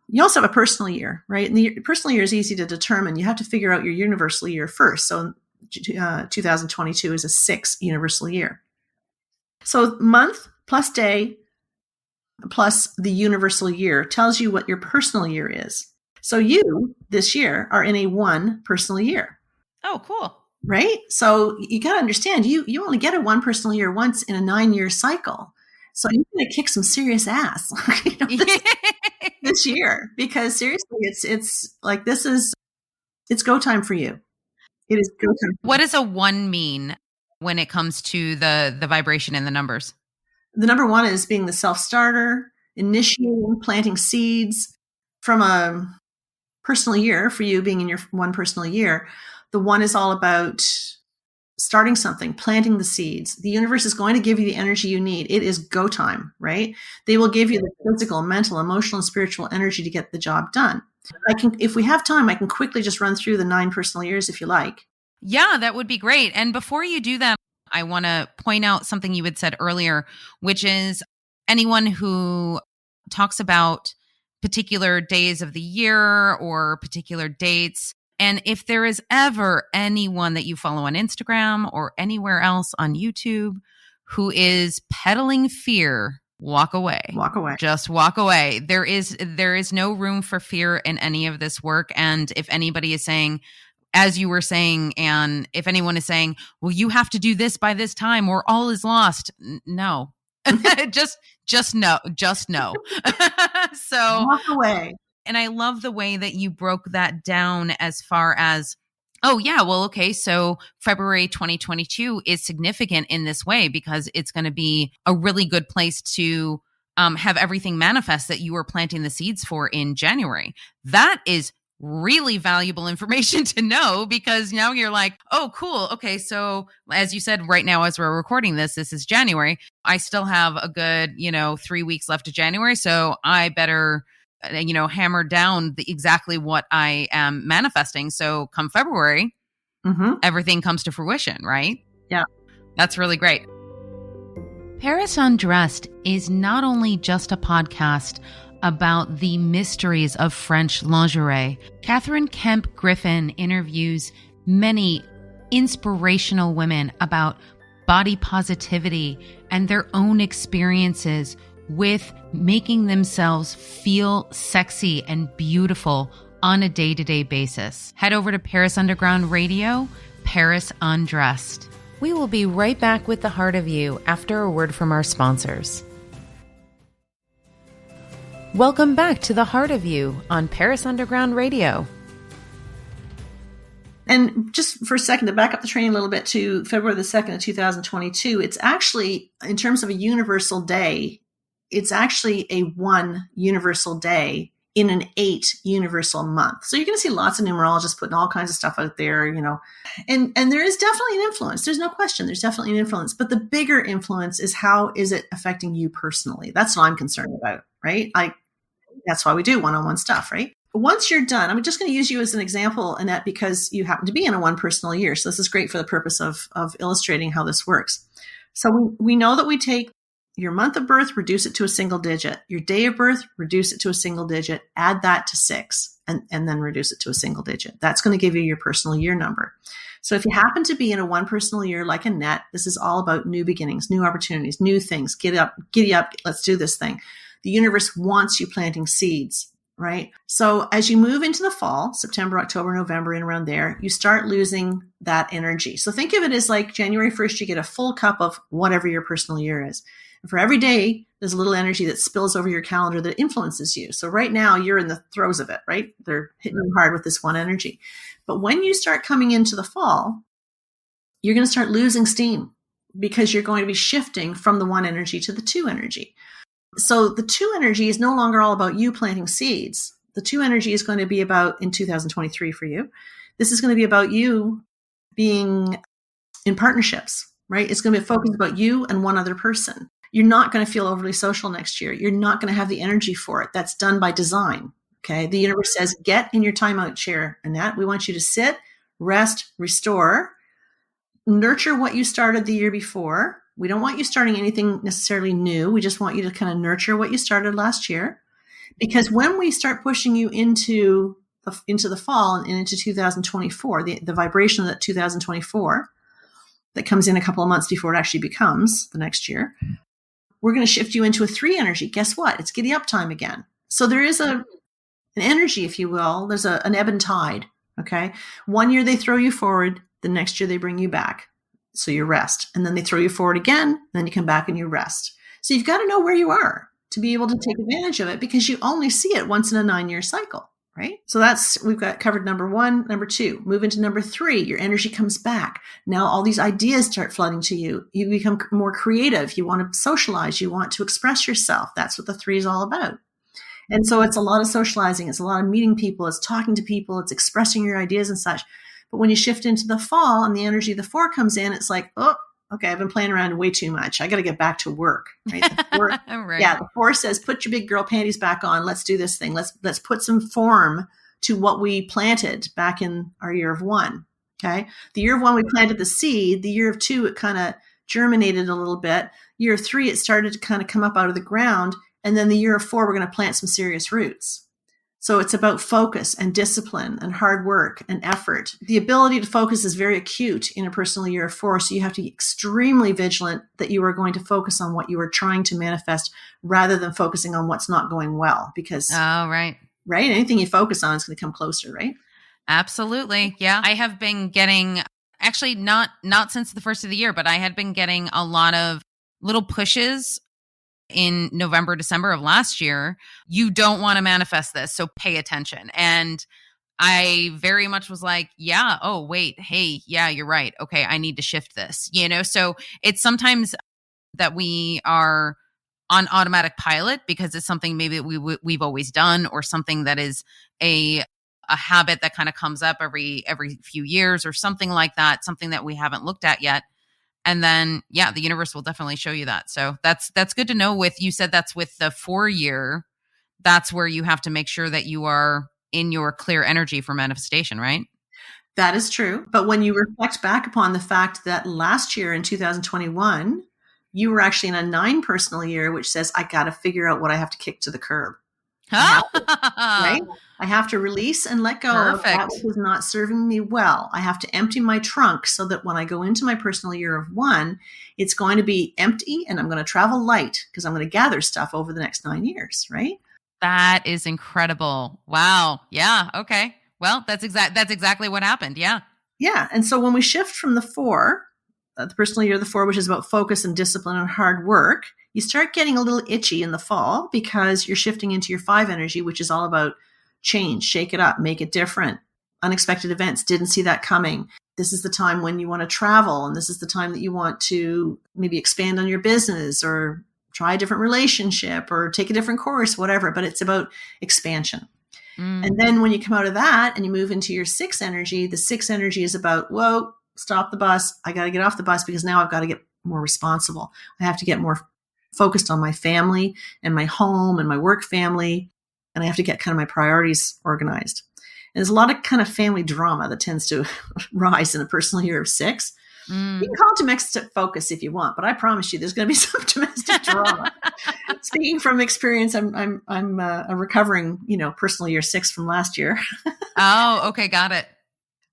you also have a personal year, right? And the personal year is easy to determine. You have to figure out your universal year first. So 2022 is a 6 universal year. So month plus day plus the universal year tells you what your personal year is. So you, this year, are in a 1 personal year. Oh, cool. Right? So you got to understand, you only get a 1 personal year once in a 9-year cycle. So you're going to kick some serious ass this year, because seriously, it's like, it's go time for you. It is go time. What does a 1 mean when it comes to the vibration and the numbers? The number 1 is being the self-starter, initiating, planting seeds. From a personal year, for you being in your 1 personal year, the 1 is all about starting something, planting the seeds. The universe is going to give you the energy you need. It is go time, right? They will give you the physical, mental, emotional, and spiritual energy to get the job done. If we have time, I can quickly just run through the 9 personal years if you like. Yeah, that would be great. And before you do that, I want to point out something you had said earlier, which is anyone who talks about particular days of the year or particular dates. And if there is ever anyone that you follow on Instagram or anywhere else on YouTube who is peddling fear, walk away. Walk away. Just walk away. There is no room for fear in any of this work. And if anybody is saying, as you were saying, and if anyone is saying, well, you have to do this by this time or all is lost. No, just no. So walk away. And I love the way that you broke that down as far as, oh yeah, well, okay. So February 2022 is significant in this way because it's going to be a really good place to have everything manifest that you were planting the seeds for in January. That is really valuable information to know, because now you're like, oh, cool. Okay. So as you said, right now, as we're recording this is January. I still have a good, 3 weeks left of January. So I better, hammer down exactly what I am manifesting. So come February, everything comes to fruition, right? Yeah. That's really great. Paris Undressed is not only just a podcast about the mysteries of French lingerie. Catherine Kemp Griffin interviews many inspirational women about body positivity, and their own experiences with making themselves feel sexy and beautiful on a day-to-day basis. Head over to Paris Underground Radio, Paris Undressed. We will be right back with the Heart of You after a word from our sponsors. Welcome back to the Heart of You on Paris Underground Radio. And just for a second, to back up the train a little bit to February the 2nd of 2022, it's actually, in terms of a universal day, it's actually a 1 universal day in an 8 universal month. So you're going to see lots of numerologists putting all kinds of stuff out there, and there is definitely an influence. There's no question. There's definitely an influence. But the bigger influence is, how is it affecting you personally? That's what I'm concerned about, right? That's why we do one-on-one stuff, right? Once you're done, I'm just going to use you as an example, Annette, because you happen to be in a 1 personal year. So this is great for the purpose of illustrating how this works. So we know that we take your month of birth, reduce it to a single digit. Your day of birth, reduce it to a single digit. Add that to 6 and then reduce it to a single digit. That's going to give you your personal year number. So if you happen to be in a 1 personal year like Annette, this is all about new beginnings, new opportunities, new things. Giddy up, let's do this thing. The universe wants you planting seeds, right? So as you move into the fall, September, October, November, and around there, you start losing that energy. So think of it as like January 1st, you get a full cup of whatever your personal year is. And for every day, there's a little energy that spills over your calendar that influences you. So right now, you're in the throes of it, right? They're hitting you hard with this one energy. But when you start coming into the fall, you're going to start losing steam, because you're going to be shifting from the 1 energy to the 2 energy. So the 2 energy is no longer all about you planting seeds. The 2 energy is going to be about, in 2023 for you, this is going to be about you being in partnerships, right? It's going to be focused about you and one other person. You're not going to feel overly social next year. You're not going to have the energy for it. That's done by design. Okay. The universe says, get in your timeout chair, Annette. We want you to sit, rest, restore, nurture what you started the year before. We don't want you starting anything necessarily new. We just want you to kind of nurture what you started last year. Because when we start pushing you into the fall and into 2024, the vibration of that 2024 that comes in a couple of months before it actually becomes the next year, we're going to shift you into a 3 energy. Guess what? It's giddy up time again. So there is an energy, if you will. There's an ebb and tide. Okay. 1 year they throw you forward. The next year they bring you back. So you rest, and then they throw you forward again. Then you come back and you rest. So you've got to know where you are to be able to take advantage of it, because you only see it once in a 9-year cycle, right? So we've got covered number 1, number 2. Move into number 3. Your energy comes back. Now all these ideas start flooding to you. You become more creative. You want to socialize. You want to express yourself. That's what the 3 is all about. And so it's a lot of socializing. It's a lot of meeting people. It's talking to people. It's expressing your ideas and such. But when you shift into the fall and the energy of the 4 comes in, it's like, oh, okay, I've been playing around way too much. I got to get back to work. Right? The 4, right. Yeah, the 4 says, put your big girl panties back on. Let's do this thing. Let's put some form to what we planted back in our year of 1. Okay, the year of 1 we planted the seed. The year of 2 it kind of germinated a little bit. Year of 3 it started to kind of come up out of the ground, and then the year of 4 we're going to plant some serious roots. So it's about focus and discipline and hard work and effort. The ability to focus is very acute in a personal year of 4. So you have to be extremely vigilant that you are going to focus on what you are trying to manifest rather than focusing on what's not going well. Because, right. Anything you focus on is going to come closer, right? Absolutely. Yeah. I have been getting, actually not since the first of the year, but I had been getting a lot of little pushes in November, December of last year. You don't want to manifest this, so pay attention. And I very much was like, yeah, oh, wait, hey, yeah, you're right. Okay, I need to shift this, So it's sometimes that we are on automatic pilot because it's something maybe we've always done, or something that is a habit that kind of comes up every few years or something like that, something that we haven't looked at yet. And then, yeah, the universe will definitely show you that. So that's good to know. You said that's with the 4 year, that's where you have to make sure that you are in your clear energy for manifestation, right? That is true. But when you reflect back upon the fact that last year in 2021, you were actually in a 9 personal year, which says, I got to figure out what I have to kick to the curb. I have to, right? I have to release and let go of that Perfect. which is not serving me well. I have to empty my trunk so that when I go into my personal year of 1, it's going to be empty and I'm going to travel light because I'm going to gather stuff over the next 9 years, right? That is incredible. Wow. Yeah. Okay. Well, that's exactly what happened. Yeah. Yeah. And so when we shift from the 4, the personal year of the 4, which is about focus and discipline and hard work, you start getting a little itchy in the fall because you're shifting into your 5 energy, which is all about change, shake it up, make it different. Unexpected events, didn't see that coming. This is the time when you want to travel, and this is the time that you want to maybe expand on your business or try a different relationship or take a different course, whatever, but it's about expansion. And then when you come out of that and you move into your 6 energy, the 6 energy is about, whoa, stop the bus. I got to get off the bus because now I've got to get more responsible. I have to get more focused on my family and my home and my work family. And I have to get kind of my priorities organized. And there's a lot of kind of family drama that tends to rise in a personal year of 6. You can call it domestic focus if you want, but I promise you there's going to be some domestic drama. Speaking from experience, I'm a recovering, personal year 6 from last year. Oh, okay. Got it.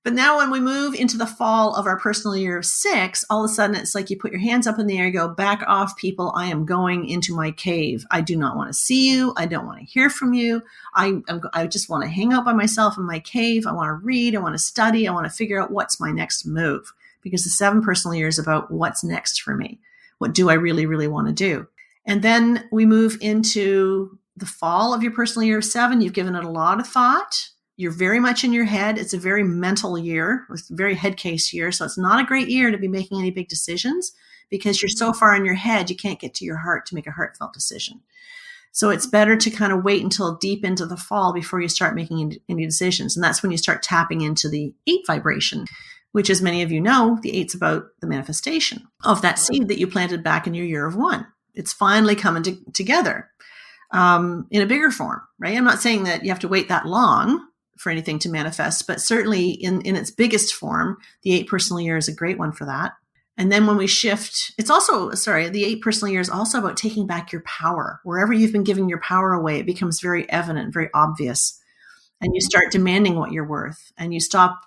But now when we move into the fall of our personal year of 6, all of a sudden it's like you put your hands up in the air, you go, back off, people. I am going into my cave. I do not want to see you. I don't want to hear from you. I just want to hang out by myself in my cave. I want to read. I want to study. I want to figure out what's my next move. Because the 7 personal year is about what's next for me. What do I really, really want to do? And then we move into the fall of your personal year of 7. You've given it a lot of thought. You're very much in your head. It's a very mental year. It's a very head case year. So it's not a great year to be making any big decisions because you're so far in your head, you can't get to your heart to make a heartfelt decision. So it's better to kind of wait until deep into the fall before you start making any decisions. And that's when you start tapping into the 8 vibration, which, as many of you know, the 8's about the manifestation of that seed that you planted back in your year of 1. It's finally coming together in a bigger form, right? I'm not saying that you have to wait that long for anything to manifest, but certainly in its biggest form, the 8 personal year is a great one for that. And then when we shift, the 8 personal year is also about taking back your power. Wherever you've been giving your power away, it becomes very evident, very obvious. And you start demanding what you're worth and you stop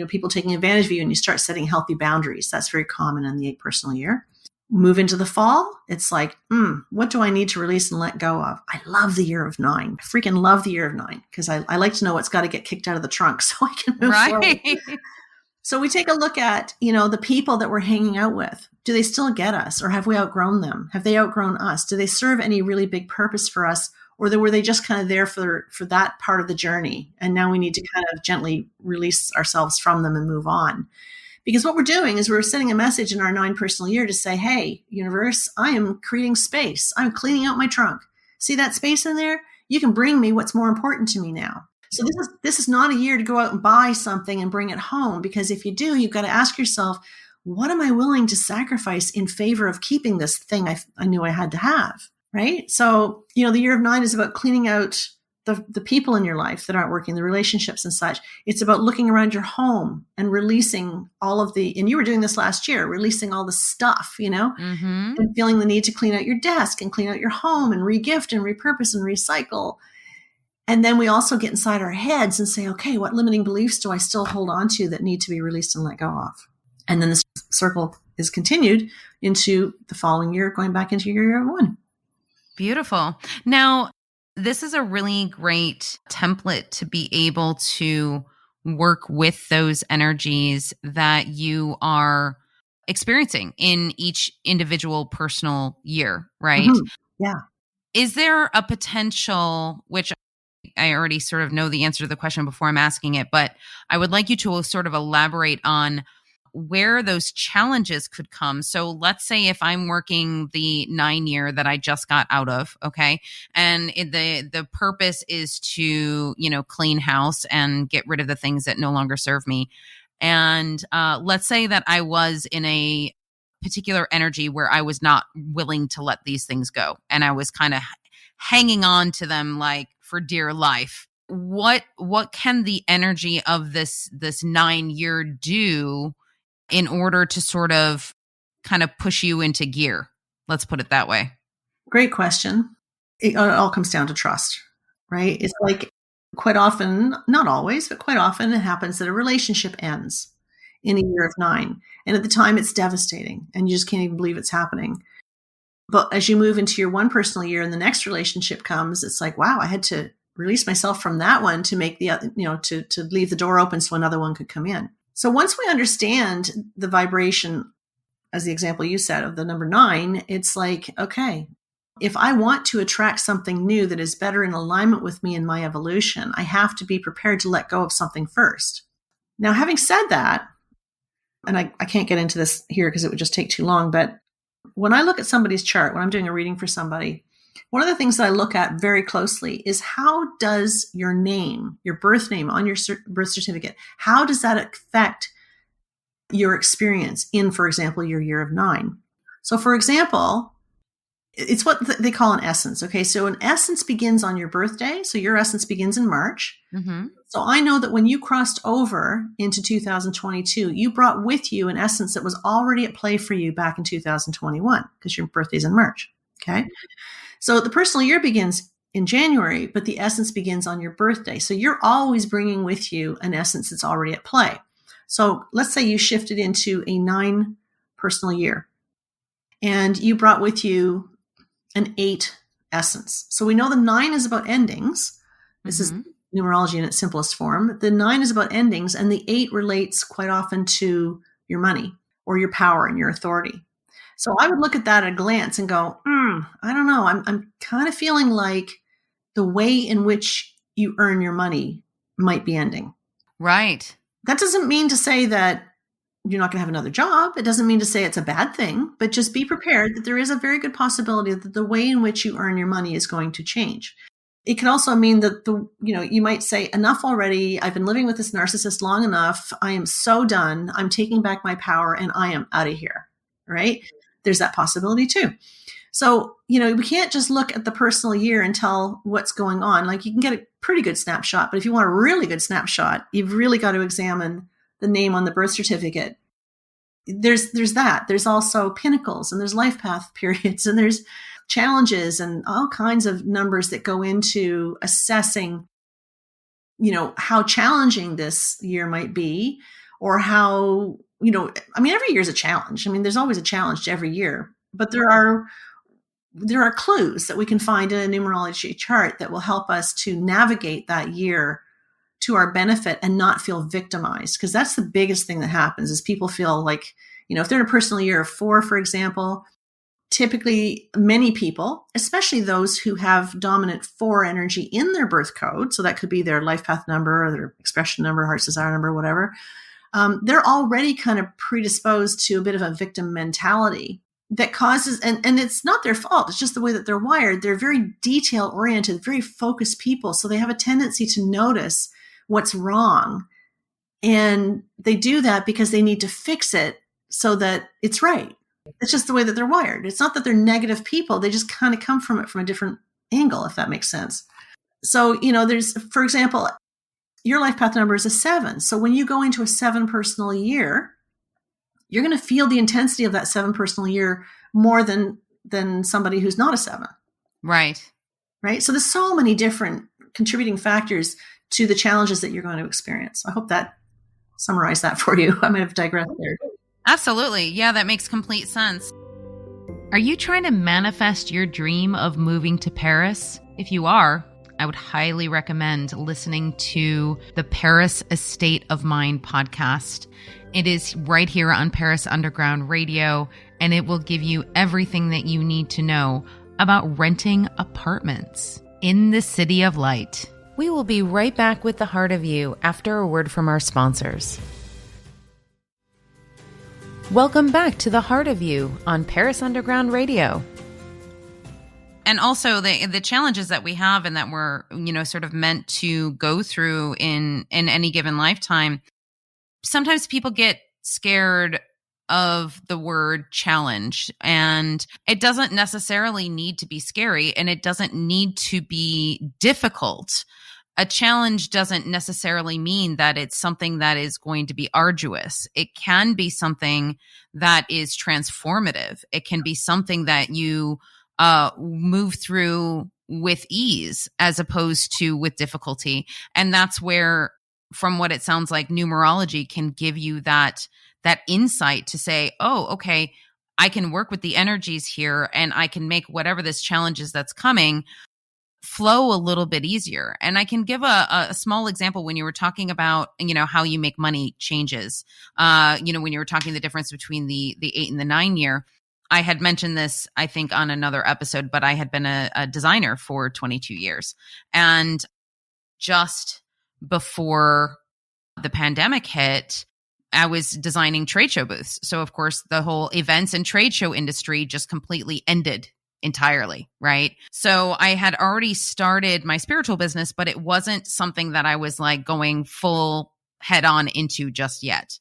people taking advantage of you and you start setting healthy boundaries. That's very common in the 8 personal year. Move into the fall. It's like, what do I need to release and let go of? I love the year of 9. I freaking love the year of 9 because I like to know what's got to get kicked out of the trunk so I can move forward. So we take a look at, the people that we're hanging out with. Do they still get us or have we outgrown them? Have they outgrown us? Do they serve any really big purpose for us? Or were they just kind of there for that part of the journey? And now we need to kind of gently release ourselves from them and move on. Because what we're doing is we're sending a message in our 9 personal year to say, hey, universe, I am creating space. I'm cleaning out my trunk. See that space in there? You can bring me what's more important to me now. So this is not a year to go out and buy something and bring it home. Because if you do, you've got to ask yourself, what am I willing to sacrifice in favor of keeping this thing I knew I had to have? Right? So, the year of 9 is about cleaning out the people in your life that aren't working, the relationships and such. It's about looking around your home and releasing all of and you were doing this last year, releasing all the stuff, and feeling the need to clean out your desk and clean out your home and regift and repurpose and recycle. And then we also get inside our heads and say, okay, what limiting beliefs do I still hold on to that need to be released and let go of? And then this circle is continued into the following year, going back into your year of 1. Beautiful. Now, this is a really great template to be able to work with those energies that you are experiencing in each individual personal year, right? Mm-hmm. Yeah. Is there a potential, which I already sort of know the answer to the question before I'm asking it, but I would like you to sort of elaborate on where those challenges could come. So let's say if I'm working the 9 year that I just got out of, okay, and the purpose is to, clean house and get rid of the things that no longer serve me. And let's say that I was in a particular energy where I was not willing to let these things go. And I was kind of hanging on to them like for dear life. What can the energy of this 9 year do in order to sort of kind of push you into gear? Let's put it that way. Great question. It all comes down to trust. right? It's like quite often, not always, but quite often it happens that a relationship ends in a year of 9. And at the time it's devastating and you just can't even believe it's happening. But as you move into your one personal year and the next relationship comes, it's like, wow, I had to release myself from that one to make the other, to leave the door open so another one could come in. So once we understand the vibration, as the example you said of the number 9, it's like, okay, if I want to attract something new that is better in alignment with me in my evolution, I have to be prepared to let go of something first. Now, having said that, and I can't get into this here because it would just take too long, but when I look at somebody's chart, when I'm doing a reading for somebody, one of the things that I look at very closely is how does your name, your birth name on your birth certificate, how does that affect your experience in, for example, your year of 9? So, for example, it's what they call an essence. Okay, so an essence begins on your birthday. So your essence begins in March. Mm-hmm. So I know that when you crossed over into 2022, you brought with you an essence that was already at play for you back in 2021 because your birthday's in March. Okay, so the personal year begins in January, but the essence begins on your birthday. So you're always bringing with you an essence that's already at play. So let's say you shifted into a 9 personal year and you brought with you an 8 essence. So we know the 9 is about endings. This is numerology in its simplest form. The 9 is about endings, and the 8 relates quite often to your money or your power and your authority. So I would look at that at a glance and go, I don't know. I'm kind of feeling like the way in which you earn your money might be ending. Right. That doesn't mean to say that you're not going to have another job. It doesn't mean to say it's a bad thing, but just be prepared that there is a very good possibility that the way in which you earn your money is going to change. It can also mean that you might say, enough already. I've been living with this narcissist long enough. I am so done. I'm taking back my power and I am out of here. Right? There's that possibility too. So, we can't just look at the personal year and tell what's going on. Like you can get a pretty good snapshot, but if you want a really good snapshot, you've really got to examine the name on the birth certificate. There's that. There's also pinnacles and there's life path periods and there's challenges and all kinds of numbers that go into assessing, how challenging this year might be or how, every year is a challenge. There's always a challenge to every year, but there are clues that we can find in a numerology chart that will help us to navigate that year to our benefit and not feel victimized. Because that's the biggest thing that happens is people feel like, if they're in a personal year of 4, for example, typically many people, especially those who have dominant 4 energy in their birth code, so that could be their life path number or their expression number, heart's desire number, whatever, they're already kind of predisposed to a bit of a victim mentality that causes, and it's not their fault. It's just the way that they're wired. They're very detail oriented, very focused people. So they have a tendency to notice what's wrong. And they do that because they need to fix it so that it's right. It's just the way that they're wired. It's not that they're negative people. They just kind of come from it from a different angle, if that makes sense. So, there's, for example, your life path number is a 7. So when you go into a 7 personal year, you're going to feel the intensity of that 7 personal year more than somebody who's not a 7. Right. Right. So there's so many different contributing factors to the challenges that you're going to experience. I hope that summarized that for you. I might have digressed there. Absolutely. Yeah, that makes complete sense. Are you trying to manifest your dream of moving to Paris? If you are, I would highly recommend listening to the Paris Estate of Mind podcast. It is right here on Paris Underground Radio, and it will give you everything that you need to know about renting apartments in the City of Light. We will be right back with the Heart of You after a word from our sponsors. Welcome back to the Heart of You on Paris Underground Radio. And also the challenges that we have and that we're, sort of meant to go through in any given lifetime. Sometimes people get scared of the word challenge, and it doesn't necessarily need to be scary, and it doesn't need to be difficult. A challenge doesn't necessarily mean that it's something that is going to be arduous. It can be something that is transformative. It can be something that you move through with ease as opposed to with difficulty. And that's where, from what it sounds like, numerology can give you that insight to say, oh, okay, I can work with the energies here and I can make whatever this challenge is that's coming flow a little bit easier. And I can give a small example when you were talking about, how you make money changes. When you were talking the difference between the 8 and the 9 year. I had mentioned this, I think, on another episode, but I had been a designer for 22 years. And just before the pandemic hit, I was designing trade show booths. So, of course, the whole events and trade show industry just completely ended entirely, right? So I had already started my spiritual business, but it wasn't something that I was like going full head on into just yet.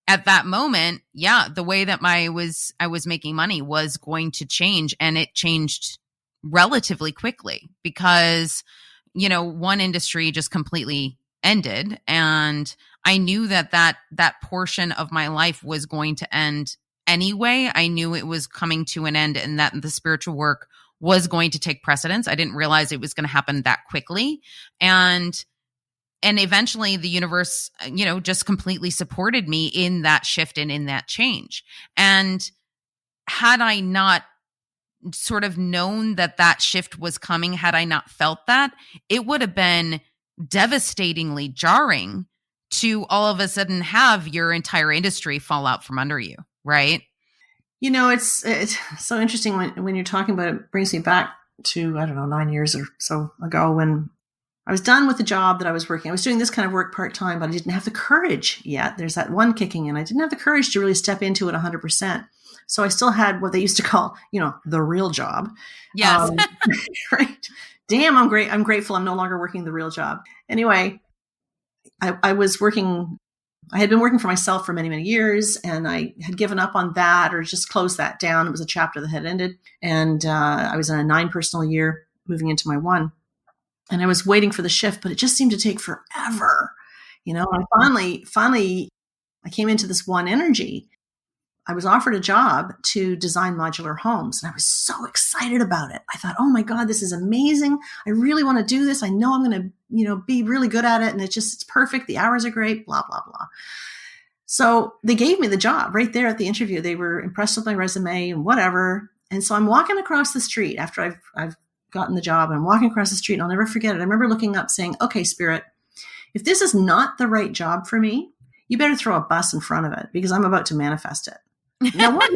At that moment, the way that I was making money was going to change, and it changed relatively quickly because, one industry just completely ended, and I knew that portion of my life was going to end anyway. I knew it was coming to an end and that the spiritual work was going to take precedence. I didn't realize it was going to happen that quickly. And eventually the universe, just completely supported me in that shift and in that change. And had I not sort of known that shift was coming, had I not felt that, it would have been devastatingly jarring to all of a sudden have your entire industry fall out from under you, right? It's so interesting when you're talking about it. It brings me back to, 9 years or so ago when I was done with the job that I was working. I was doing this kind of work part-time, but I didn't have the courage yet. There's that one kicking in. I didn't have the courage to really step into it 100%. So I still had what they used to call, the real job. Yes. Right. Damn, I'm great. I'm grateful I'm no longer working the real job. Anyway, I was working. I had been working for myself for many, many years, and I had given up on that or just closed that down. It was a chapter that had ended. And I was in a 9 personal year moving into my 1. And I was waiting for the shift, but it just seemed to take forever. I finally, I came into this 1 energy. I was offered a job to design modular homes, and I was so excited about it. I thought, oh my God, this is amazing. I really want to do this. I know I'm going to, be really good at it. And it's perfect. The hours are great, blah, blah, blah. So they gave me the job right there at the interview. They were impressed with my resume and whatever. And so I'm walking across the street after I've gotten the job, and I'm walking across the street, and I'll never forget it. I remember looking up saying, okay, Spirit, if this is not the right job for me, you better throw a bus in front of it because I'm about to manifest it. Now, what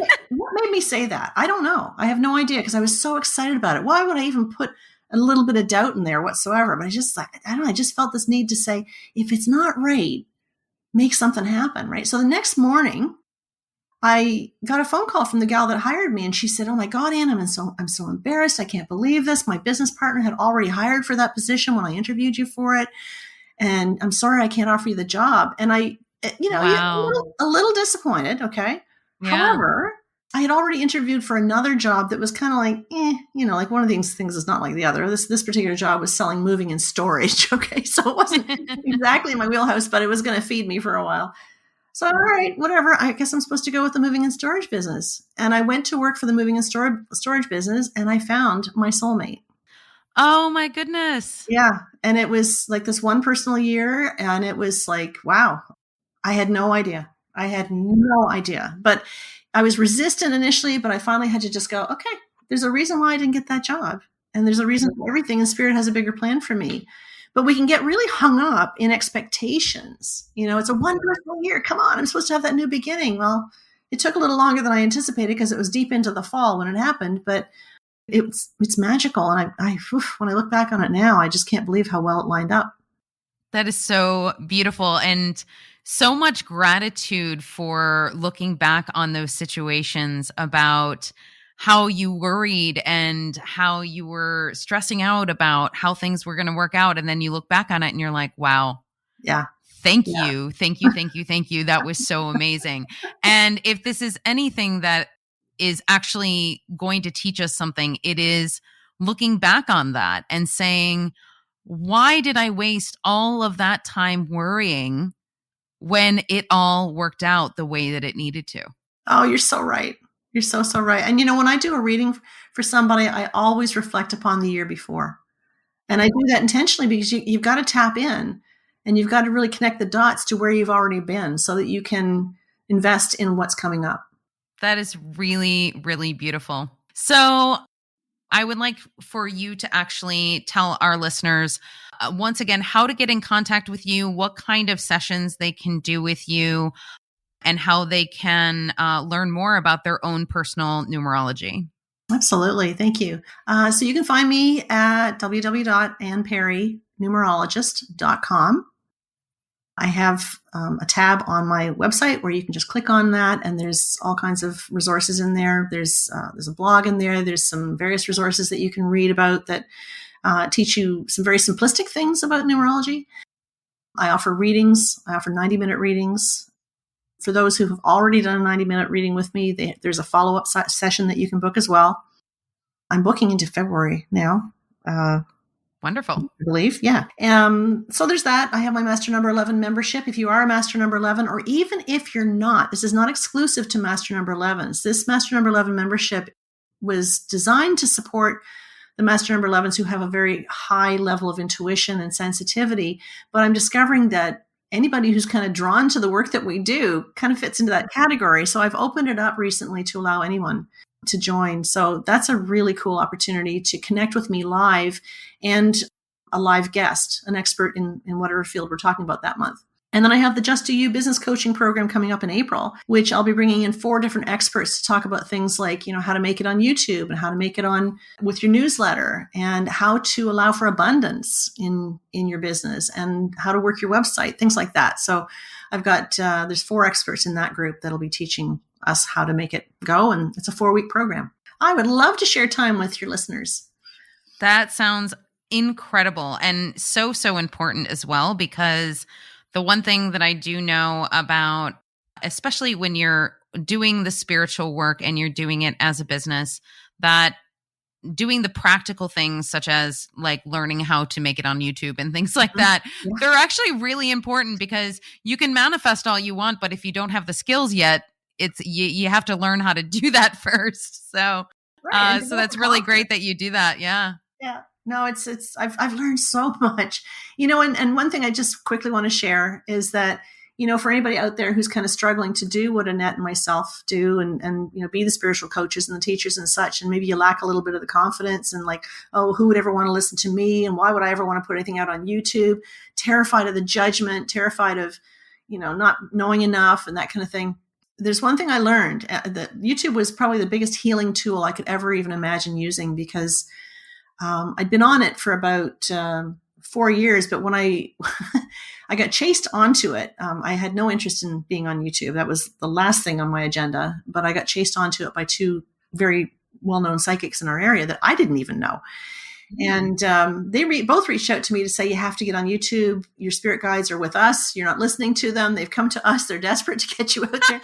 made me say that? I don't know. I have no idea because I was so excited about it. Why would I even put a little bit of doubt in there whatsoever? But I don't know. I just felt this need to say, if it's not right, make something happen, right? So the next morning, I got a phone call from the gal that hired me, and she said, oh my God, Ann, I'm so embarrassed. I can't believe this. My business partner had already hired for that position when I interviewed you for it. And I'm sorry, I can't offer you the job. And I, Wow. a little disappointed. Okay. Yeah. However, I had already interviewed for another job that was kind of like, like one of these things is not like the other. This particular job was selling moving and storage. Okay. So it wasn't exactly in my wheelhouse, but it was going to feed me for a while. So, all right, whatever. I guess I'm supposed to go with the moving and storage business. And I went to work for the moving and storage business, and I found my soulmate. Oh my goodness. Yeah. And it was like this 1 personal year. And it was like, wow, I had no idea. But I was resistant initially, but I finally had to just go, okay, there's a reason why I didn't get that job. And there's a reason for everything. And Spirit has a bigger plan for me. But we can get really hung up in expectations. It's a 1 personal year. Come on, I'm supposed to have that new beginning. Well, it took a little longer than I anticipated because it was deep into the fall when it happened. But it's magical. And I when I look back on it now, I just can't believe how well it lined up. That is so beautiful. And so much gratitude for looking back on those situations about how you worried and how you were stressing out about how things were going to work out. And then you look back on it and you're like, wow. Yeah. Thank you. Thank you. Thank you. Thank you. That was so amazing. And if this is anything that is actually going to teach us something, it is looking back on that and saying, why did I waste all of that time worrying when it all worked out the way that it needed to? Oh, you're so right. You're so right. And when I do a reading for somebody, I always reflect upon the year before. And I do that intentionally because you've got to tap in and you've got to really connect the dots to where you've already been so that you can invest in what's coming up. That is really, really beautiful. So I would like for you to actually tell our listeners once again how to get in contact with you, what kind of sessions they can do with you, and how they can learn more about their own personal numerology. Absolutely. Thank you. So you can find me at www.anneperrynumerologist.com. I have a tab on my website where you can just click on that, and there's all kinds of resources in there. There's a blog in there. There's some various resources that you can read about that teach you some very simplistic things about numerology. I offer readings. I offer 90-minute readings. For those who have already done a 90-minute reading with me, there's a follow-up session that you can book as well. I'm booking into February now. Wonderful. I believe. Yeah. So there's that. I have my Master Number 11 membership. If you are a Master Number 11, or even if you're not, this is not exclusive to Master Number 11s. This Master Number 11 membership was designed to support the Master Number 11s who have a very high level of intuition and sensitivity. But I'm discovering that anybody who's kind of drawn to the work that we do kind of fits into that category. So I've opened it up recently to allow anyone to join. So that's a really cool opportunity to connect with me live and a live guest, an expert in whatever field we're talking about that month. And then I have the Just Do You business coaching program coming up in April, which I'll be bringing in 4 different experts to talk about things like, how to make it on YouTube and how to make it on with your newsletter and how to allow for abundance in your business and how to work your website, things like that. So I've got, there's 4 experts in that group that'll be teaching us how to make it go. And it's a 4-week program. I would love to share time with your listeners. That sounds incredible and so important as well, because the one thing that I do know about, especially when you're doing the spiritual work and you're doing it as a business, that doing the practical things such as like learning how to make it on YouTube and things like that, they're actually really important, because you can manifest all you want, but if you don't have the skills yet, it's you have to learn how to do that first. So, so that's really great that you do that. Yeah. Yeah. No, I've learned so much, and one thing I just quickly want to share is that, for anybody out there who's kind of struggling to do what Annette and myself do and be the spiritual coaches and the teachers and such, and maybe you lack a little bit of the confidence and like, oh, who would ever want to listen to me? And why would I ever want to put anything out on YouTube? Terrified of the judgment, terrified of, not knowing enough and that kind of thing. There's one thing I learned, that YouTube was probably the biggest healing tool I could ever even imagine using, because I'd been on it for about 4 years, but when I I got chased onto it, I had no interest in being on YouTube. That was the last thing on my agenda, but I got chased onto it by 2 very well-known psychics in our area that I didn't even know. And they both reached out to me to say, you have to get on YouTube. Your spirit guides are with us. You're not listening to them. They've come to us. They're desperate to get you out there.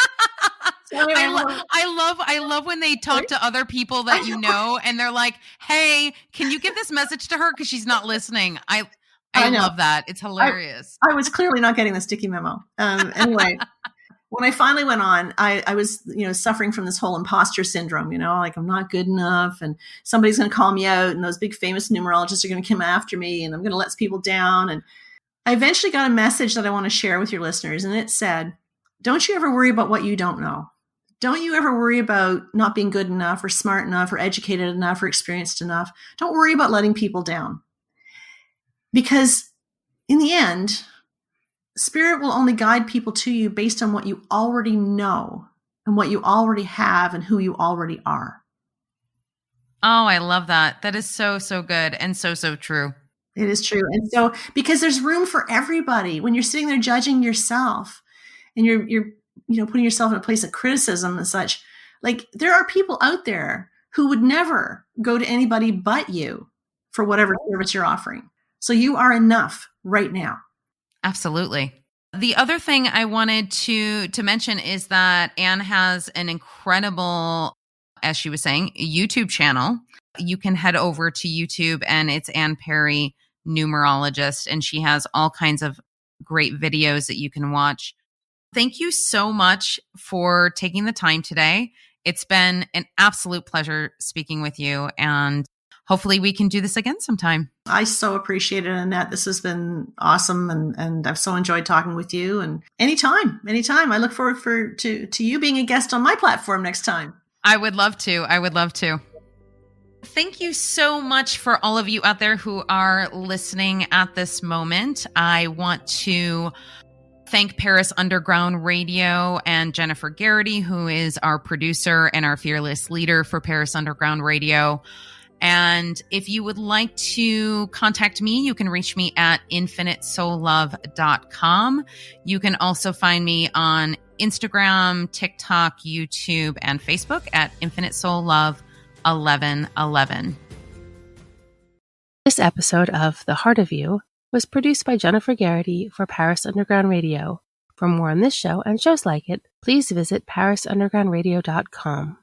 So anyway, I love when they talk to other people that and they're like, hey, can you give this message to her? Because she's not listening. I love that. It's hilarious. I was clearly not getting the sticky memo. Anyway, when I finally went on, I was, suffering from this whole imposter syndrome, like I'm not good enough and somebody's going to call me out and those big famous numerologists are going to come after me and I'm going to let people down. And I eventually got a message that I want to share with your listeners. And it said, don't you ever worry about what you don't know. Don't you ever worry about not being good enough or smart enough or educated enough or experienced enough. Don't worry about letting people down. Because in the end, Spirit will only guide people to you based on what you already know and what you already have and who you already are. Oh, I love that. That is so good and so true. It is true. And so, because there's room for everybody. When you're sitting there judging yourself and you're putting yourself in a place of criticism and such, like there are people out there who would never go to anybody but you for whatever service you're offering. So you are enough right now. Absolutely. The other thing I wanted to mention is that Anne has an incredible, as she was saying, YouTube channel. You can head over to YouTube and it's Anne Perry Numerologist, and she has all kinds of great videos that you can watch. Thank you so much for taking the time today It's been an absolute pleasure speaking with you, and hopefully we can do this again sometime. I so appreciate it, Annette. This has been awesome, and I've so enjoyed talking with you. And anytime. I look forward to you being a guest on my platform next time. I would love to. Thank you so much for all of you out there who are listening at this moment. I want to thank Paris Underground Radio and Jennifer Garrity, who is our producer and our fearless leader for Paris Underground Radio. And if you would like to contact me, you can reach me at infinitesoullove.com. You can also find me on Instagram, TikTok, YouTube, and Facebook at Infinite Soul Love 1111. This episode of The Heart of You was produced by Jennifer Garrity for Paris Underground Radio. For more on this show and shows like it, please visit parisundergroundradio.com.